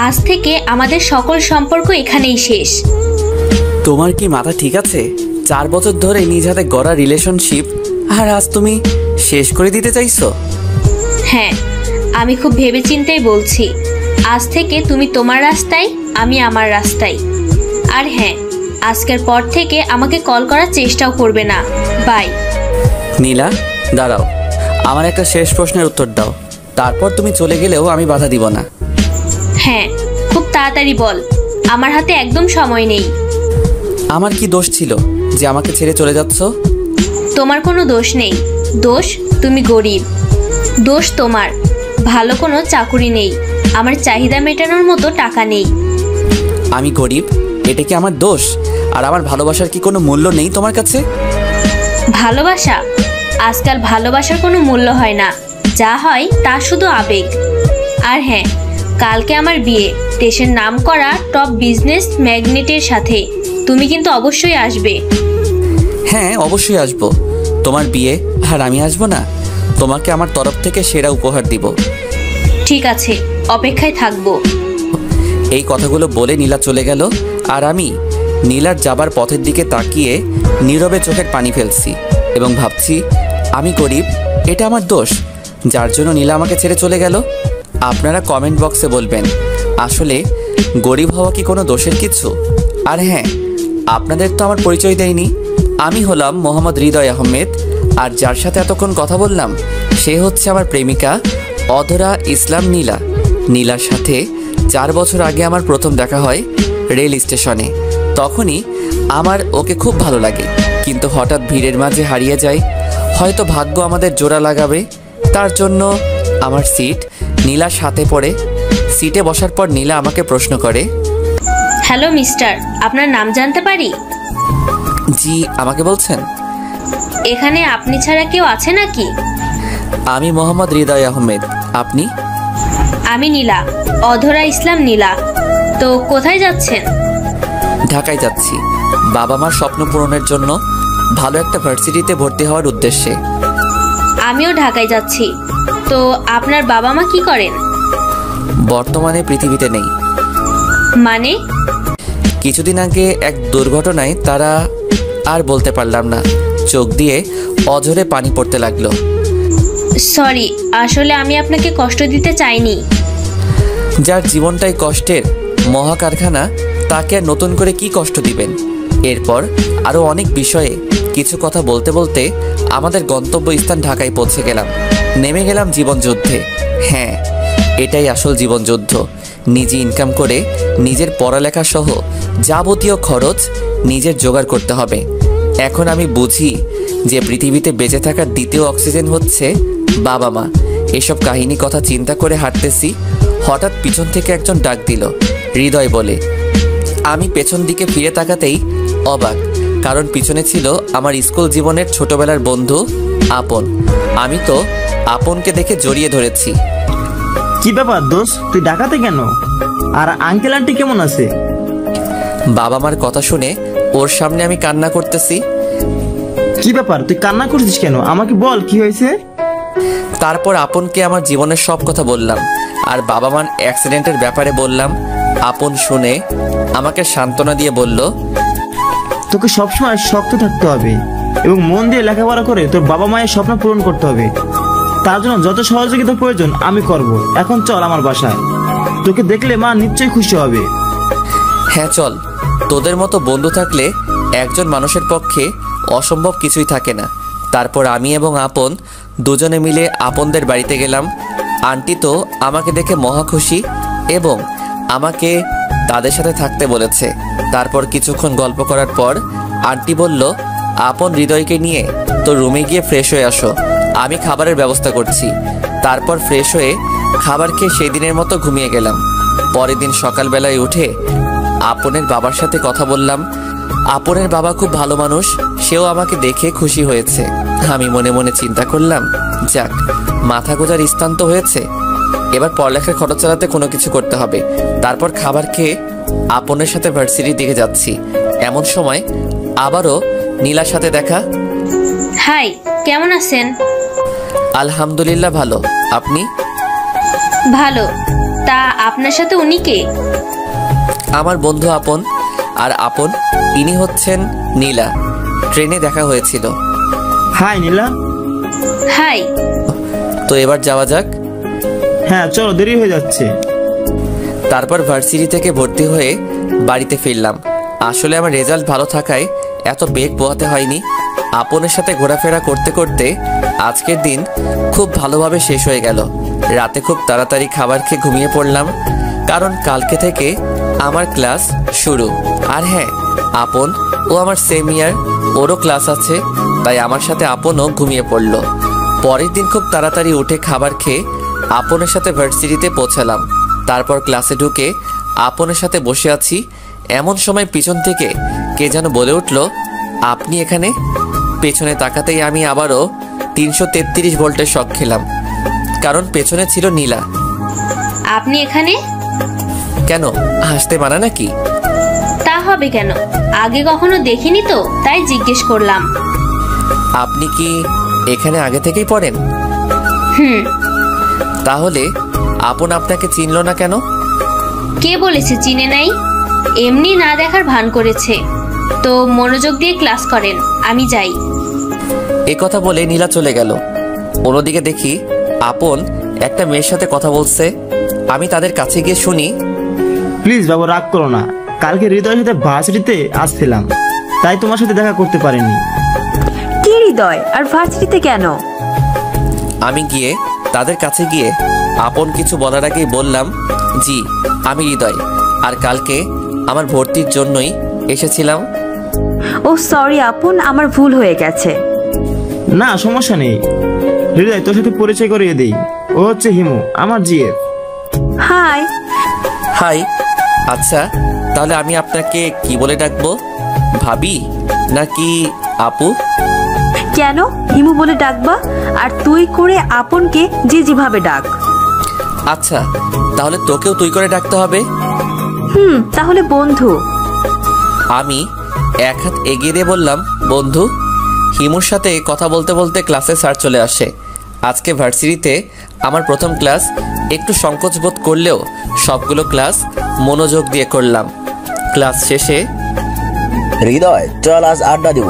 আজ থেকে আমাদের সকল সম্পর্ক এখানেই শেষ। তোমার কি মাথা ঠিক আছে? 4 বছর ধরে নিজ হাতে গড়া রিলেশনশিপ আর আজ তুমি শেষ করে দিতে চাইছো? হ্যাঁ, আমি খুব ভেবেচিন্তেই বলছি। আজ থেকে তুমি তোমার রাস্তায়, আমি আমার রাস্তায়। আর হ্যাঁ, আজকের পর থেকে আমাকে কল করার চেষ্টাও করবে না। বাই। নীলা, দাঁড়াও, আমার একটা শেষ প্রশ্নের উত্তর দাও, তারপর তুমি চলে গেলেও আমি বাধা দিব না। হ্যাঁ, খুব তাড়াতাড়ি বল, আমার হাতে একদম সময় নেই। আমার কি দোষ ছিল যে আমাকে ছেড়ে চলে যাচ্ছ? তোমার কোনো দোষ নেই। দোষ তুমি গরিব। দোষ তোমার ভালো কোনো চাকুরি নেই, আমার চাহিদা মেটানোর মতো টাকা নেই। আমি গরিব, এটা কি আমার দোষ? আর আমার ভালোবাসার কি কোনো মূল্য নেই তোমার কাছে? ভালোবাসা? আজকাল ভালোবাসার কোনো মূল্য হয় না, যা হয় তা শুধু আবেগ। আর হ্যাঁ, কালকে আমার বিয়ে দেশের নাম করা টপ বিজনেস ম্যাগনেটের সাথে। তুমি কিন্তু অবশ্যই আসবে। হ্যাঁ, অবশ্যই আসবো। তোমার বিয়ে আর আমি আসবো না? তোমাকে আমার তরফ থেকে সেরা উপহার দিব। ঠিক আছে, অপেক্ষায় থাকবো। এই কথাগুলো বলে নীলা চলে গেল, আর আমি নীলার যাবার পথের দিকে তাকিয়ে নীরবে চোখের পানি ফেলছি এবং ভাবছি, আমি গরিব, এটা আমার দোষ যার জন্য নীলা আমাকে ছেড়ে চলে গেল। আপনারা কমেন্ট বক্সে বলবেন, আসলে গরিব হওয়া কি কোনো দোষের কিছু? আর হ্যাঁ, আপনাদের তো আমার পরিচয় দেয়নি। আমি হলাম মোহাম্মদ হৃদয় আহমেদ, আর যার সাথে এতক্ষণ কথা বললাম সে হচ্ছে আমার প্রেমিকা অধরা ইসলাম নীলা। নীলার সাথে 4 বছর আগে আমার প্রথম দেখা হয় রেল স্টেশনে। তখনই আমার ওকে খুব ভালো লাগে, কিন্তু হঠাৎ ভিড়ের মাঝে হারিয়ে যায়। হয়তো ভাগ্য আমাদের জোড়া লাগাবে, তার জন্য আমার সিট নীলার সাথে পড়ে। সিটে বসার পর নীলা আমাকে প্রশ্ন করে, হ্যালো মিস্টার, আপনার নাম জানতে পারি? জি, আমাকে বলছেন? এখানে আপনি ছাড়া কেউ আছে নাকি? আমি মোহাম্মদ হৃদয় আহমেদ, আপনি? আমি নীলা, অধরা ইসলাম নীলা। তো কোথায় যাচ্ছেন? ঢাকায় যাচ্ছি, বাবা মার স্বপ্ন পূরণের জন্য, ভালো একটা ভার্সিটিতে ভর্তি হওয়ার উদ্দেশ্যে। আমিও ঢাকায় যাচ্ছি। তো আপনার বাবা মা কি করেন? বর্তমানে পৃথিবীতে নেই। মানে? কিছুদিন আগে এক দুর্ঘটনায় তারা, আর বলতে পারলাম না, চোখ দিয়ে অঝরে পানি পড়তে লাগলো। সরি, আসলে আমি আপনাকে কষ্ট দিতে চাইনি। যার জীবনটাই কষ্টের মহাকারখানা, তাকে আর নতুন করে কি কষ্ট দিবেন? এরপর আরও অনেক বিষয়ে কিছু কথা বলতে বলতে আমাদের গন্তব্যস্থান ঢাকায় পৌঁছে গেলাম। নেমে গেলাম জীবনযুদ্ধে। হ্যাঁ, এটাই আসল জীবনযুদ্ধ। নিজে ইনকাম করে নিজের পড়ালেখা সহ যাবতীয় খরচ নিজের জোগাড় করতে হবে। এখন আমি বুঝি যে পৃথিবীতে বেঁচে থাকার দ্বিতীয় অক্সিজেন হচ্ছে বাবা মা। এসব কাহিনী কথা চিন্তা করে হাঁটতেছি, হঠাৎ পিছন থেকে একজন ডাক দিল, হৃদয় বলে। আমি পেছন দিকে ফিরে তাকাতেই অবাক, কারণ পিছনে ছিল আমার স্কুল জীবনের ছোটবেলার বন্ধু আপন। আমি তো আপনকে দেখে জড়িয়ে ধরেছি। কি ব্যাপার দোস্ত, তুই ঢাকাতে কেন? আর আঙ্কেল আন্টি কেমন আছে? বাবা মার কথা শুনে ওর সামনে আমি কান্না করতেছি। কি ব্যাপার, তুই কান্না করছিস কেন? আমাকে বল, কি হয়েছে? তারপর আপনকে আমার জীবনের সব কথা বললাম, আর বাবা মার অ্যাক্সিডেন্টের ব্যাপারে বললাম। আপন শুনে আমাকে সান্ত্বনা দিয়ে বলল, তোকে সবসময় শক্ত থাকতে হবে এবং মন দিয়ে লেখাপড়া করে তোর বাবা মায়ের স্বপ্ন পূরণ করতে হবে। তার জন্য যত সহযোগিতা প্রয়োজন আমি করব। এখন চল আমার বাসায়, তোকে দেখলে মা নিশ্চয়ই খুশি হবে। হ্যাঁ চল, তোদের মতো বন্ধু থাকলে একজন মানুষের পক্ষে অসম্ভব কিছুই থাকে না। তারপর আমি এবং আপন দুজনে মিলে আপনদের বাড়িতে গেলাম। আন্টি তো আমাকে দেখে মহা খুশি এবং আমাকে তাদের সাথে থাকতে বলেছে। তারপর কিছুক্ষণ গল্প করার পর আন্টি বলল, আপন হৃদয়কে নিয়ে তো রুমে গিয়ে ফ্রেশ হয়ে আসো, আমি খাবারের ব্যবস্থা করছি। তারপর ফ্রেশ হয়ে খাবার খেয়ে সেই দিনের মতো ঘুমিয়ে গেলাম। পরের দিন সকালবেলায় উঠে আপনের বাবার সাথে কথা বললাম। আপনের বাবা খুব ভালো মানুষ, সেও আমাকে দেখে খুশি হয়েছে। আমি মনে মনে চিন্তা করলাম, যাক, মাথা গোজার স্থান তো হয়েছে, এবার পড়ালেখার খরচ চালাতে কোনো কিছু করতে হবে। তারপর খাবার খেয়ে আপনের সাথে ভার্সিটির দিকে যাচ্ছি। এমন সময় আবারও নীলার সাথে দেখা। হাই, কেমন আছেন? আলহামদুলিল্লাহ ভালো, আপনি? ভালো। তা আপনার সাথে উনি কে? আমার বন্ধু আপন। আর আপন ইনি হচ্ছেন নীলা। ট্রেনে দেখা হয়েছিল। হাই নীলা। হাই। তো এবার যাওয়া যাক। হ্যাঁ চলো, দেরি হয়ে যাচ্ছে। তারপর ভার্সিটি থেকে ভর্তি হয়ে বাড়িতে ফিরলাম। আসলে আমার রেজাল্ট ভালো থাকায় এত বেগ পোহাতে হয়নি। আপনের সাথে ঘোরাফেরা করতে করতে আজকের দিন খুব ভালোভাবে শেষ হয়ে গেল। রাতে খুব তাড়াতাড়ি খাবার খেয়ে ঘুমিয়ে পড়লাম, কারণ কালকে থেকে আমার ক্লাস শুরু। আর হ্যাঁ, আপন ও আমার সেম ইয়ার, ওরও ক্লাস আছে, তাই আমার সাথে আপনও ঘুমিয়ে পড়ল। পরের দিন খুব তাড়াতাড়ি উঠে খাবার খেয়ে আপনের সাথে ভার্সিটিতে পৌঁছালাম। তারপর ক্লাসে ঢুকে আপনের সাথে বসে আছি, এমন সময় পিছন থেকে কে যেন বলে উঠল, আপনি এখানে? পেছনে তাকাতেই আমি আবারও 333 ভোল্টের শক খেলাম, কারণ পেছনে ছিল নীলা। আপনি এখানে? কেন, হাসতে মানা নাকি? তা হবে কেন, আগে কখনো দেখিনি তো, তাই জিজ্ঞেস করলাম। আপনি কি এখানে আগে থেকেই পড়েন? হুম। তাহলে আপন আপনাকে চিনল না কেন? কে বলেছে চিনে নাই? এমনি না দেখার ভান করেছে। তো মনোযোগ দিয়ে ক্লাস করেন, আমি যাই। এ কথা বলে নীলা চলে গেল। অন্যদিকে দেখি আপন একটা মেয়ের সাথে কথা বলছে। আমি তাদের কাছে গিয়ে শুনি, প্লিজ বাবু রাগ করো না, কালকে হৃদয়ের সাথে ভার্সিটিতে আসছিলাম, তাই তোমার সাথে দেখা করতে পারিনি। কি হৃদয়, আর ভার্সিটিতে কেন? আমি গিয়ে তাদের কাছে গিয়ে আপন কিছু বলার আগেই বললাম, জি আমি হৃদয়, আর কালকে আমার ভর্তির জন্যই এসেছিলাম। ও সরি আপন, আমার ভুল হয়ে গেছে। না সমস্যা নেই হৃদয়, তোর সাথে পরিচয় করিয়ে দেই। ও হচ্ছে হিমু, আমার জিএফ। হাই। হাই। আচ্ছা, তাহলে আমি আপনাকে কি বলে ডাকবো? ভাবি নাকি আপু? কেন হিমু বলে ডাকবা? আর তুই করে আপনকে যে যেভাবে ডাক। আচ্ছা, তাহলে তোকেও তুই করে ডাকতে হবে। তাহলে বন্ধু। আমি এক হাত এগিয়ে দিয়ে বললাম, বন্ধু। হিমুর সাথে কথা বলতে বলতে ক্লাসে স্যার চলে আসে। আজকে ভার্সিটিতে আমার প্রথম ক্লাস। একটু সংকোচ বোধ করলেও সবগুলো ক্লাস মনোযোগ দিয়ে করলাম। ক্লাস শেষে, হৃদয় চল আজ আড্ডা দিব।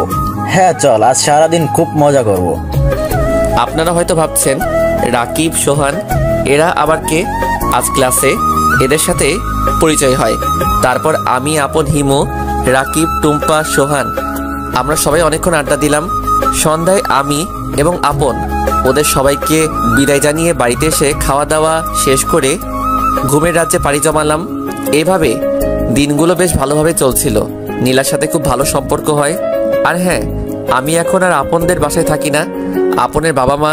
হ্যাঁ চল, আজ সারাদিন খুব মজা করব। আপনারা হয়তো ভাবছেন রাকিব, সোহান এরা আবার কে? আজ ক্লাসে এদের সাথে পরিচয় হয়। তারপর আমি, আপন, হিমু, রাকিব, টুম্পা, সোহান আমরা সবাই অনেকক্ষণ আড্ডা দিলাম। সন্ধ্যায় আমি এবং আপন ওদের সবাইকে বিদায় জানিয়ে বাড়িতে এসে খাওয়া দাওয়া শেষ করে ঘুমের রাজ্যে পাড়ি জমালাম। এভাবে দিনগুলো বেশ ভালোভাবে চলছিল। নীলার সাথে খুব ভালো সম্পর্ক হয়। আর হ্যাঁ, আমি এখন আর আপনদের বাসায় থাকি না। আপনের বাবা মা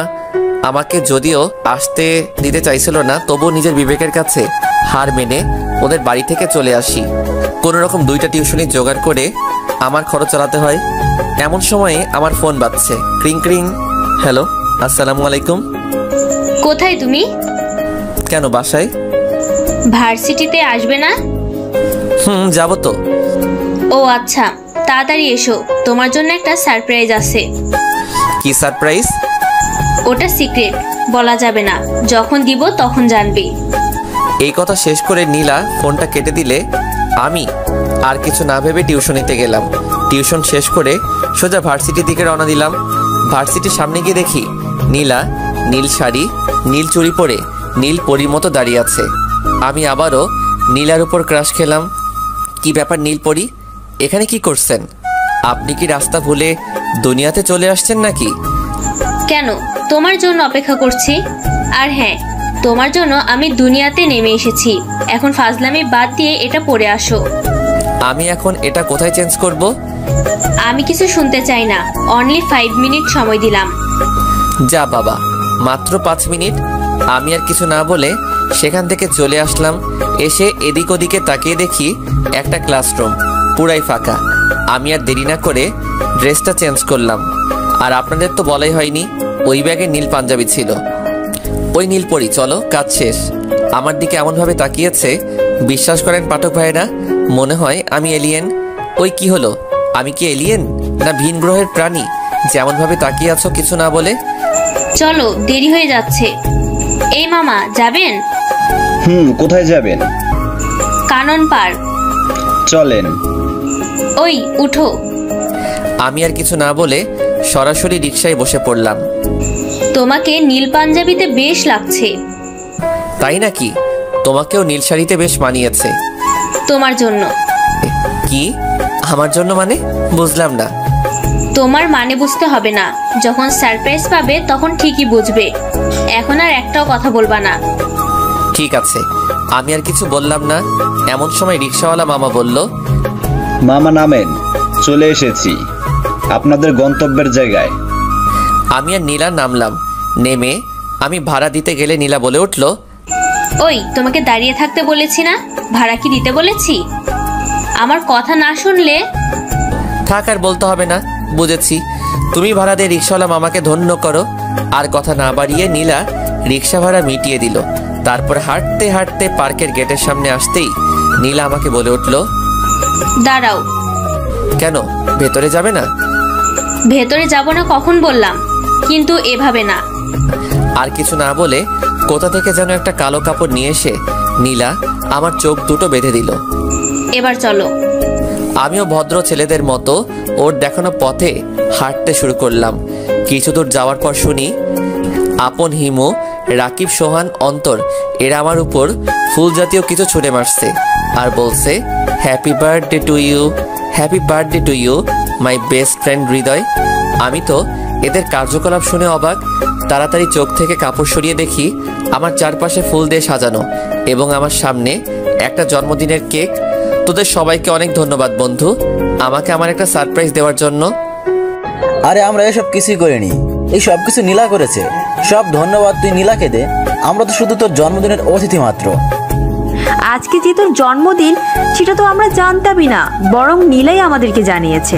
আমাকে যদিও আসতে দিতে চাইছিল না, তবুও নিজের বিবেকের কাছে হার মেনে ওদের বাড়ি থেকে চলে আসি। কোনো রকম 2টা টিউশনি জোগাড় করে আমার খরচ চালাতে হয়। এমন সময়ে আমার ফোন বাজছে, ক্রিং ক্রিং। হ্যালো, আসসালামু আলাইকুম। কোথায় তুমি? কেন, বাসায়। ভার্সিটিতে আসবে না? যাবো তো। ও আচ্ছা, তাড়াতাড়ি এসো, তোমার জন্য একটা সারপ্রাইজ আছে। কি সারপ্রাইজ? ওটা সিক্রেট, বলা যাবে না, যখন দিব তখন জানবি। এই কথা শেষ করে নীলা ফোনটা কেটে দিলে আমি আর কিছু না ভেবে টিউশনিতে গেলাম। টিউশন শেষ করে সোজা ভার্সিটির দিকে রওনা দিলাম। ভার্সিটির সামনে গিয়ে দেখি নীলা নীল শাড়ি, নীল চুড়ি পরে নীল পরীর মতো দাঁড়িয়ে আছে। আমি আবারও নীলার উপর ক্রাশ খেলাম। কি ব্যাপার নীলপরি, এখানে কি করছেন? আপনি কি রাস্তা ভুলে দুনিয়াতে চলে আসছেন নাকি? কেন, তোমার জন্য অপেক্ষা করছি। আর হ্যাঁ, তোমার জন্য আমি দুনিয়াতে নেমে এসেছি। এখন ফাজলামি বাদ দিয়ে এটা পরে আসো। আমি এখন এটা কোথায় চেঞ্জ করব? আমি কিছু শুনতে চাই না, অনলি 5 মিনিট সময় দিলাম। যা বাবা, মাত্র 5 মিনিট? আমি আর কিছু না বলে সেখান থেকে চলে আসলাম। এসে এদিক ওদিকে তাকিয়ে দেখি একটা ক্লাসরুম পুরাই ফাঁকা। আমি আর দেরি না করে ড্রেসটা চেঞ্জ করলাম। আর আপনাদের তো বলাই হয়নি, ওই ব্যাগে নীল পাঞ্জাবি ছিল। ওই নীলপরি, চলো, কাজ শেষ। আমার দিকে এমনভাবে তাকিয়েছে, বিশ্বাস করেন পাঠক ভাইরা, মনে হয় আমি এলিয়েন। ওই কি হলো, আমি কি এলিয়েন না ভিন গ্রহের প্রাণী? যেমনভাবে তাকিয়ে আছো কিছু না বলে। চলো, দেরি হয়ে যাচ্ছে। এই মামা, যাবেন? কোথায় যাবেন? কানন পার্ক। চলেন। ওই উঠো। আমি আর কিছু না বলে সরাসরি রিকশায় বসে পড়লাম। তোমাকে নীল পাঞ্জাবিতে বেশ লাগছে। তাই নাকি? তোমাকেও নীল শাড়িতে বেশ মানিয়েছে। তোমার জন্য। কি আমার জন্য মানে? বুঝলাম না। তোমার মানে বুঝতে হবে না, যখন সারপ্রাইজ পাবে তখন ঠিকই বুঝবে। এখন আর একটাও কথা বলবা না। ঠিক আছে। আমি আর কিছু বললাম না। এমন সময় রিকশাওয়ালা মামা বলল, মামা নামেন, চলে এসেছি আপনাদের গন্তব্যের জায়গায়। আমি আর নীলা নামলাম। নেমে আমি ভাড়া দিতে গেলে নীলা বলে উঠল, ওই তোমাকে দাঁড়িয়ে থাকতে বলেছি না? ভাড়া কি দিতে বলেছি? আমার কথা না শুনলে? থাক, আর বলতে হবে না, বুঝেছি। তুমি ভাড়া দিয়ে রিকশাওয়ালা মামাকে ধন্য করো। আর কথা না বাড়িয়ে নীলা রিকশা ভাড়া মিটিয়ে দিল। তারপর হাঁটতে হাঁটতে পার্কের গেটের সামনে আসতেই নীলা আমাকে বলে উঠল, দাঁড়াও। কেন, ভেতরে যাবে না? ভেতরে যাব না কখন বললাম, কিন্তু এভাবে না। আর কিছু না বলে কোথা থেকে যেন একটা কালো কাপড় নিয়ে এসে নীলা আমার চোখ দুটো বেঁধে দিল। এবার চলো। আমিও ভদ্র ছেলেদের মতো ওর দেখানো পথে হাঁটতে শুরু করলাম। কিছু দূর যাওয়ার পর শুনি আপন, হিমু, রাকিব, সোহান, অন্তর এরা আমার উপর ফুল জাতীয় কিছু ছুঁড়ে মারছে আর বলছে, happy birthday to you, happy birthday to you my best friend Hriday. আমি তো এদের কার্যকলাপ শুনে অবাক। তাড়াতাড়ি চোখ থেকে কাপড় সরিয়ে দেখি আমার চারপাশে ফুল দিয়ে সাজানো এবং আমার সামনে একটা জন্মদিনের কেক। তোদের সবাইকে অনেক ধন্যবাদ বন্ধু, আমাকে আমার একটা সারপ্রাইজ দেওয়ার জন্য। আরে আমরা এসব কিছুই করিনি, এই সব কিছু নীলা করেছে। সব ধন্যবাদ তুই নীলাকে দে, আমরা তো শুধু তোর জন্মদিনের অতিথি মাত্র। আজকে যে তোর জন্মদিন সেটা তো আমরা জানতামই না, বরং নীলাই আমাদেরকে জানিয়েছে।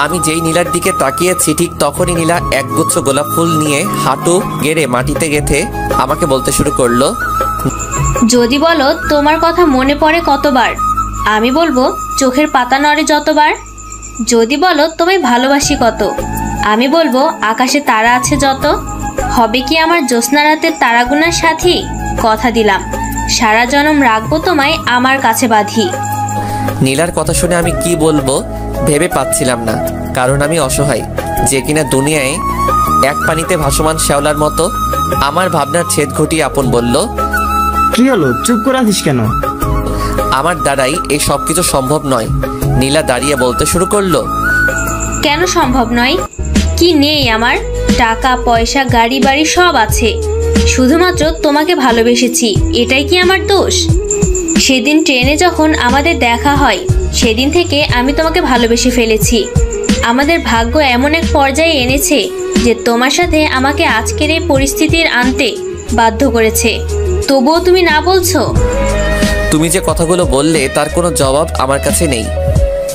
আমি যেই নীলার দিকে তাকিয়েছি ঠিক তখনই নীলা একগুচ্ছ গোলাপ ফুল নিয়ে হাঁটু গেড়ে মাটিতে গেঁথে আমাকে বলতে শুরু করলো, যদি বলো তোমার কথা মনে পড়ে কতবার, আমি বলবো চোখের পাতা নড়ে যতবার। যদি বলো তোমায় ভালোবাসি কত, আমি বলবো আকাশে তারা আছে যত। হবে কি আমার জ্যোৎস্না রাতের তারাগুনার সাথী, কথা দিলাম সারা জনম রাখবো তোমায় আমার কাছে বাঁধি। নীলার কথা শুনে আমি কি বলবো ভেবে পাচ্ছিলাম না, কারণ আমি অসহায়, যে কিনা দুনিয়ায় এক পানিতে ভাসমান শ্যাওলার মতো। আমার ভাবনার ছেদ ঘটিয়ে আপন বলল, কি হলো, চুপ করে আছিস কেন? আমার দ্বারাই এই সব কিছু সম্ভব নয়। নীলা দাঁড়িয়ে বলতে শুরু করলো, কেন সম্ভব নয়? কি নেই আমার? টাকা পয়সা গাড়ি বাড়ি সব আছে, শুধুমাত্র তোমাকে ভালোবেসেছি, এটাই কি আমার দোষ? সেদিন ট্রেনে যখন আমাদের দেখা হয় সেদিন থেকে আমি তোমাকে ভালোবেসে ফেলেছি। আমাদের ভাগ্য এমন এক পর্যায়ে এনেছে যে তোমার সাথে আমাকে আজকের এই পরিস্থিতির আনতে বাধ্য করেছে, তবুও তুমি না বলছো। তুমি যে কথাগুলো বললে তার কোনো জবাব আমার কাছে নেই,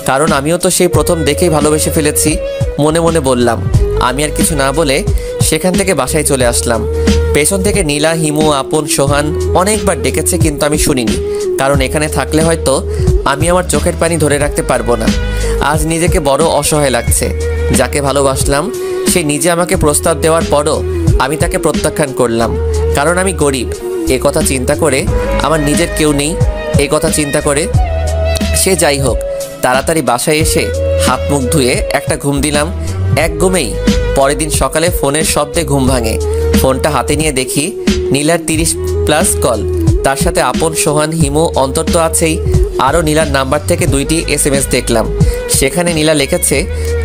কারণ আমিও তো সেই প্রথম দেখেই ভালোবেসে ফেলেছি। মনে মনে বললাম। আমি আর কিছু না বলে সেখান থেকে বাসায় চলে আসলাম। পেছন থেকে নীলা, হিমু, আপন, সোহান অনেকবার ডেকেছে, কিন্তু আমি শুনিনি, কারণ এখানে থাকলে হয়তো আমি আমার চোখের পানি ধরে রাখতে পারবো না। আজ নিজেকে বড় অসহায় লাগছে। যাকে ভালোবাসলাম সে নিজে আমাকে প্রস্তাব দেওয়ার পরও আমি তাকে প্রত্যাখ্যান করলাম, কারণ আমি গরিব। এ কথা চিন্তা করে আমার নিজের কেউ নেই, এ কথা চিন্তা করে। সে যাই হোক, তাড়াতাড়ি বাসায় এসে হাত মুখ ধুয়ে একটা ঘুম দিলাম। এক ঘুমেই পরের দিন সকালে ফোনের শব্দে ঘুম ভাঙে। ফোনটা হাতে নিয়ে দেখি নীলার 30+ কল, তার সাথে আপন, সোহান, হিমু, অন্তর তো আছেই। আরও নীলার নাম্বার থেকে 2টি SMS দেখলাম। সেখানে নীলা লিখেছে,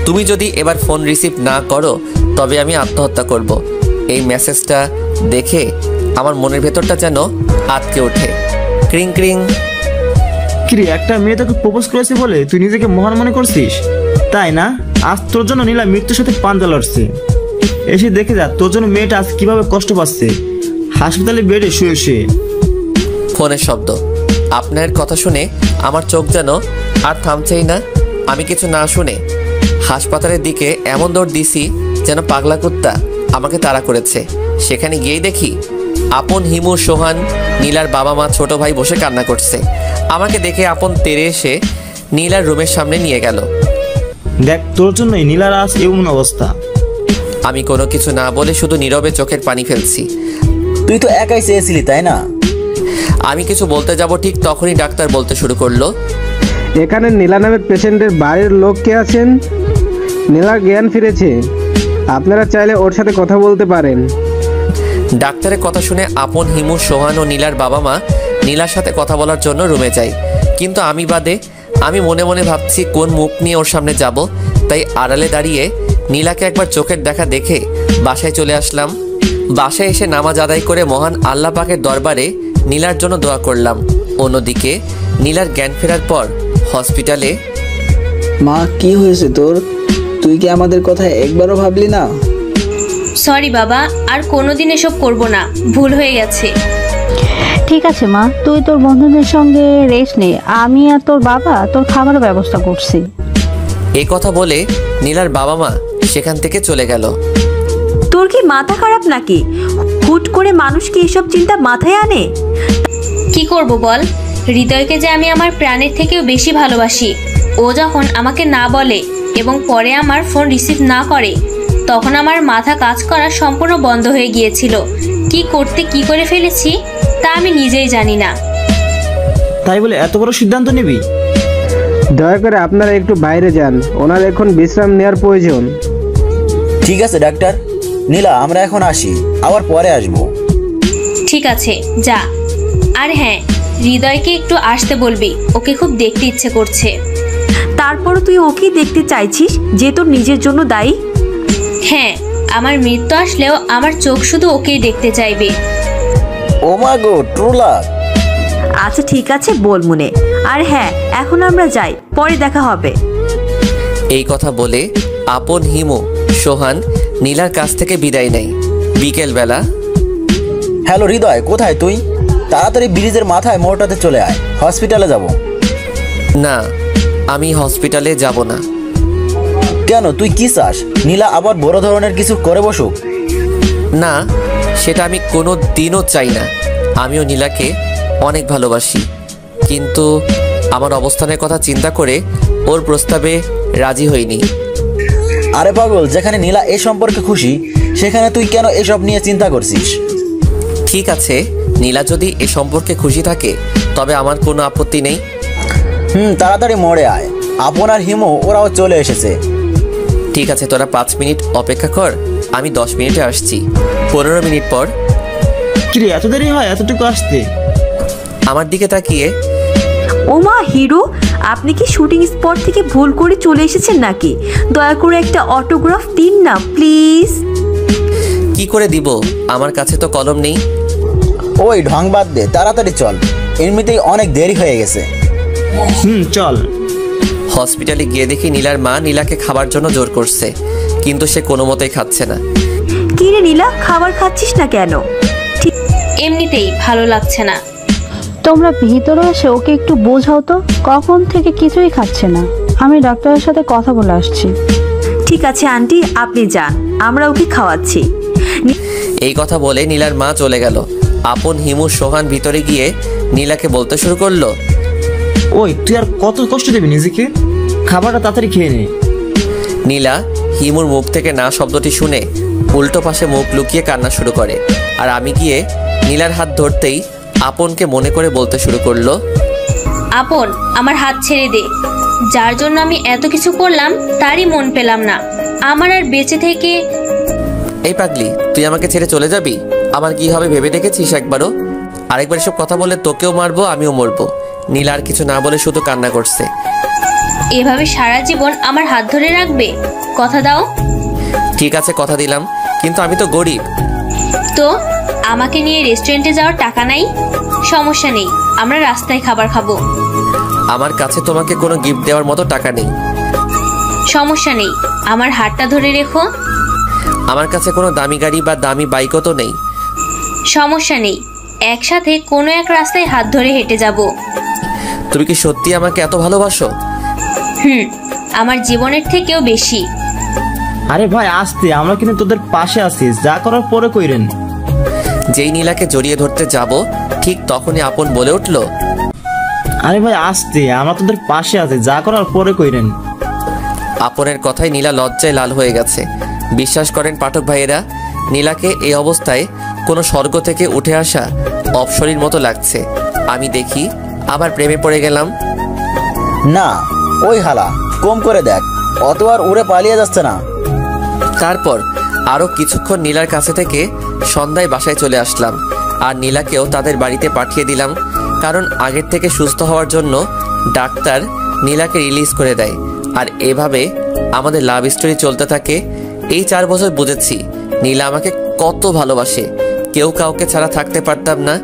তুমি যদি এবার ফোন রিসিভ না করো তবে আমি আত্মহত্যা করব। এই মেসেজটা দেখে আমার মনের ভেতরটা যেন আটকে ওঠে। ক্রিং ক্রিং। কিরে, একটা মেয়ে তোকে প্রপোজ করেছে বলে তুই নিজেকে মহান মনে করছিস, তাই না? আজ তোর জন্য নীলা মৃত্যুর সাথে পাঞ্জা লড়ছে। এসে দেখে যা তোর জন্য মেয়েটা আজ কিভাবে কষ্ট পাচ্ছে, হাসপাতালে বেডে শুয়ে শুয়ে। ফোনের শব্দ। আপনার কথা শুনে আমার চোখ যেন আর থামছেই না। আমি কিছু না শুনে হাসপাতালের দিকে এমন দৌড় দিছি যেন পাগলা কুত্তা আমাকে তাড়া করেছে। সেখানে গিয়েই দেখি আপন, হিমু, সোহান, নীলার বাবা মা, ছোট ভাই বসে কান্না করছে। আমাকে দেখে আপন তেড়ে এসে নীলার রুমের সামনে নিয়ে গেল। দেখ, তোর জন্যই নীলার আজ এমন অবস্থা। আমি কোনো কিছু না বলে শুধু নীরবে চোখের পানি ফেলছি। তুই তো একাই চেয়েছিলি তাই না? আমি কিছু বলতে যাব ঠিক তখনই ডাক্তার বলতে শুরু করলো, এখানে নীলা নামের পেশেন্টের বাড়ির লোক কে আছেন? নীলার জ্ঞান ফিরেছে, আপনারা চাইলে ওর সাথে কথা বলতে পারেন। ডাক্তারের কথা শুনে আপন, হিমু, সোহান ও নীলার বাবা মা নীলার সাথে কথা বলার জন্য রুমে যায়। কিন্তু আমি বাদে। আমি মনে মনে ভাবছি কোন মুখ নিয়ে ওর সামনে যাব। তাই আড়ালে দাঁড়িয়ে নীলাকে একবার চোখের দেখা দেখে বাসায় চলে আসলাম। বাসায় এসে নামাজ আদায় করে মহান আল্লাহ পাকের দরবারে নীলার জন্য দোয়া করলাম। অন্যদিকে নীলার জ্ঞান ফেরার পর হসপিটালে। মা, কি হয়েছে তোর? তুই কি আমাদের কথা একবারও ভাবলি না? সরি বাবা, আর কোনোদিন এসব করব না, ভুল হয়ে গেছে। ঠিক আছে মা, তুই তোর বন্ধুদের সঙ্গে রেস্ট নে, আমি আর তোর বাবা তোর খাবারের ব্যবস্থা করছি। এই কথা বলে নীলার বাবা মা সেখান থেকে চলে গেল। তোর কি মাথা খারাপ নাকি? হুট করে মানুষ কি এসব চিন্তা মাথায় আনে? কি করব বল, হৃদয়কে যে আমি আমার প্রাণের থেকেও বেশি ভালোবাসি। ও যখন আমাকে না বলে এবং পরে আমার ফোন রিসিভ না করে, তখন আমার মাথা কাজ করা সম্পূর্ণ বন্ধ হয়ে গিয়েছিল। কি করে ফেলেছি তা আমি নিজেই জানি না। তাই বলে এত বড় সিদ্ধান্ত নিবি? দয়া করে আপনারা একটু বাইরে যান, ওনার এখন বিশ্রাম নেওয়ার প্রয়োজন। ঠিক আছে ডাক্তার। নীলা, আমরা এখন আসি, আবার পরে আসবো। ঠিক আছে, যা। আর হ্যাঁ, হৃদয়কে একটু আসতে বলবি, ওকে খুব দেখতে ইচ্ছে করছে। তারপর তুই ওকেই দেখতে চাইছিস যে তোর নিজের জন্য দায়ী? হ্যাঁ, আমার মৃত্যু আসলেও আমার চোখ শুধু ওকেই দেখতে চাইবে। ও মা গো, ট্রু লাভ। আচ্ছা ঠিক আছে, বল মনে। আর হ্যাঁ, এখন আমরা যাই, পরে দেখা হবে। এই কথা বলে আপন, হিমু, সোহান নীলার কাছ থেকে বিদায় নেয়। বিকেলবেলা। হ্যালো হৃদয়, কোথায় তুই? তাড়াতাড়ি ব্রিজের মাথায় মোড়টাতে চলে আয়, হসপিটালে যাব। না, আমি হসপিটালে যাব না। কেন, তুই কি চাস নীলা আবার বড় ধরনের কিছু করে বসুক? না, সেটা আমি কোনো দিনও চাই না। আমিও নীলাকে অনেক ভালোবাসি, কিন্তু আমার অবস্থানের কথা চিন্তা করে ওর প্রস্তাবে রাজি হইনি। আরে পাগল, যেখানে নীলা এ সম্পর্কে খুশি, সেখানে তুই কেন এসব নিয়ে চিন্তা করছিস? ঠিক আছে, নীলা যদি এ সম্পর্কে খুশি থাকে তবে আমার কোনো আপত্তি নেই। তাড়াতাড়ি মোড়ে আয়, আপনার হিমু ওরাও চলে এসেছে। ঠিক আছে, তোরা 5 মিনিট অপেক্ষা কর, আমি 10 মিনিটে আসছি। 15 মিনিট পর। কিরে, এত দেরি হয় এতটুকু আসতে? আমার দিকে তাকিয়ে, ওমা হিরো, আপনি কি শুটিং স্পট থেকে ভুল করে চলে এসেছেন নাকি? দয়া করে একটা অটোগ্রাফ দিন না প্লিজ। কি করে দিব, আমার কাছে তো কলম নেই। ওই ঢং বাদ দে, তাড়াতাড়ি চল, এমনিতেই অনেক দেরি হয়ে গেছে। চল। হসপিটালে গিয়ে দেখি নীলার মা নীলাকে খাবার জন্য জোর করছে, কিন্তু সে কোনো মতেই খাচ্ছে না। কি রে নীলা, খাবার খাচ্ছিস না কেন? এমনিতেই ভালো লাগছে না। তোমরা ভিতরে এসে ওকে একটু বোঝাও তো, কখন থেকে কিছুই খাচ্ছে না। আমি ডাক্তারের সাথে কথা বলে আসছি। ঠিক আছে আন্টি, আপনি যান, আমরা ওকে খাওয়াচ্ছি। এই কথা বলে নীলার মা চলে গেল। আপন, হিমু, সোহান ভিতরে গিয়ে নীলাকে বলতে শুরু করলো, ওই তুই আর কত কষ্ট দিবি নিজেকে? খাবারটা তাড়াতাড়ি খেয়ে নে। নীলা হিমুর মুখ থেকে না শব্দটি শুনে উল্টো পাশে মুখ লুকিয়ে কান্না শুরু করে। আর আমি গিয়ে নীলার হাত ধরতেই আপনকে মনে করে বলতে শুরু করলো, আপন, আমার হাত ছেড়ে দে। যার জন্য আমি এত কিছু করলাম তারই মন পেলাম না। আমার আর বেঁচে থেকে। এই পাগলি, তুই আমাকে ছেড়ে চলে যাবি? আমার কি হবে ভেবে দেখেছিস একবারও? আরেকবার এসব কথা বলে তোকেও মারবো, আমিও মরবো। নীলা আর কিছু না বলে শুধু কান্না করছে। এভাবে সারা জীবন আমার হাত ধরে রাখবে? কথা দাও। ঠিক আছে, কথা দিলাম, কিন্তু আমি তো গরিব। তো আমাকে নিয়ে রেস্টুরেন্টে যাওয়ার টাকা নাই? সমস্যা নেই, আমরা রাস্তায় খাবার খাবো। আমার কাছে তোমাকে কোনো গিফট দেওয়ার মতো টাকা নেই। সমস্যা নেই, আমার হাতটা ধরে রেখো। আমার কাছে কোনো দামি গাড়ি বা দামি বাইকও তো নেই। সমস্যা নেই, একসাথে কোনো এক রাস্তায় হাত ধরে হেঁটে যাব। তুমি কি সত্যি আমাকে এত ভালোবাসো? আমার জীবনের থেকেও বেশি। আরে ভাই আসতে, আমরা কিন্তু তোদের পাশে আছি, যা করার পরে কইরেন। যেই নীলাকে জড়িয়ে ধরতে যাব ঠিক তখনই আপন বলে উঠল, আরে ভাই আসতে, আমরা তোদের পাশে আছি, যা করার পরে কইরেন। আপনের কথায় নীলা লজ্জায় লাল হয়ে গেছে। বিশ্বাস করেন পাঠক ভাইয়েরা, নীলাকে এই অবস্থায় কোনো স্বর্গ থেকে উঠে আসা অপসরীর মতো লাগছে। আমি দেখি আবার প্রেমে পড়ে গেলাম। না, ওই হালা কম করে দেখ, অত আর উড়ে পালিয়ে যাচ্ছে না। তারপর আরও কিছুক্ষণ নীলার কাছে থেকে সন্ধ্যায় বাসায় চলে আসলাম। আর নীলাকেও তাদের বাড়িতে পাঠিয়ে দিলাম, কারণ আগের থেকে সুস্থ হওয়ার জন্য ডাক্তার নীলাকে রিলিজ করে দেয়। আর এভাবে আমাদের লাভ স্টোরি চলতে থাকে। এই 4 বছর বুঝেছি নীলা আমাকে কত ভালোবাসে। কেউ কাউকে ছাড়া থাকতে পারতাম না।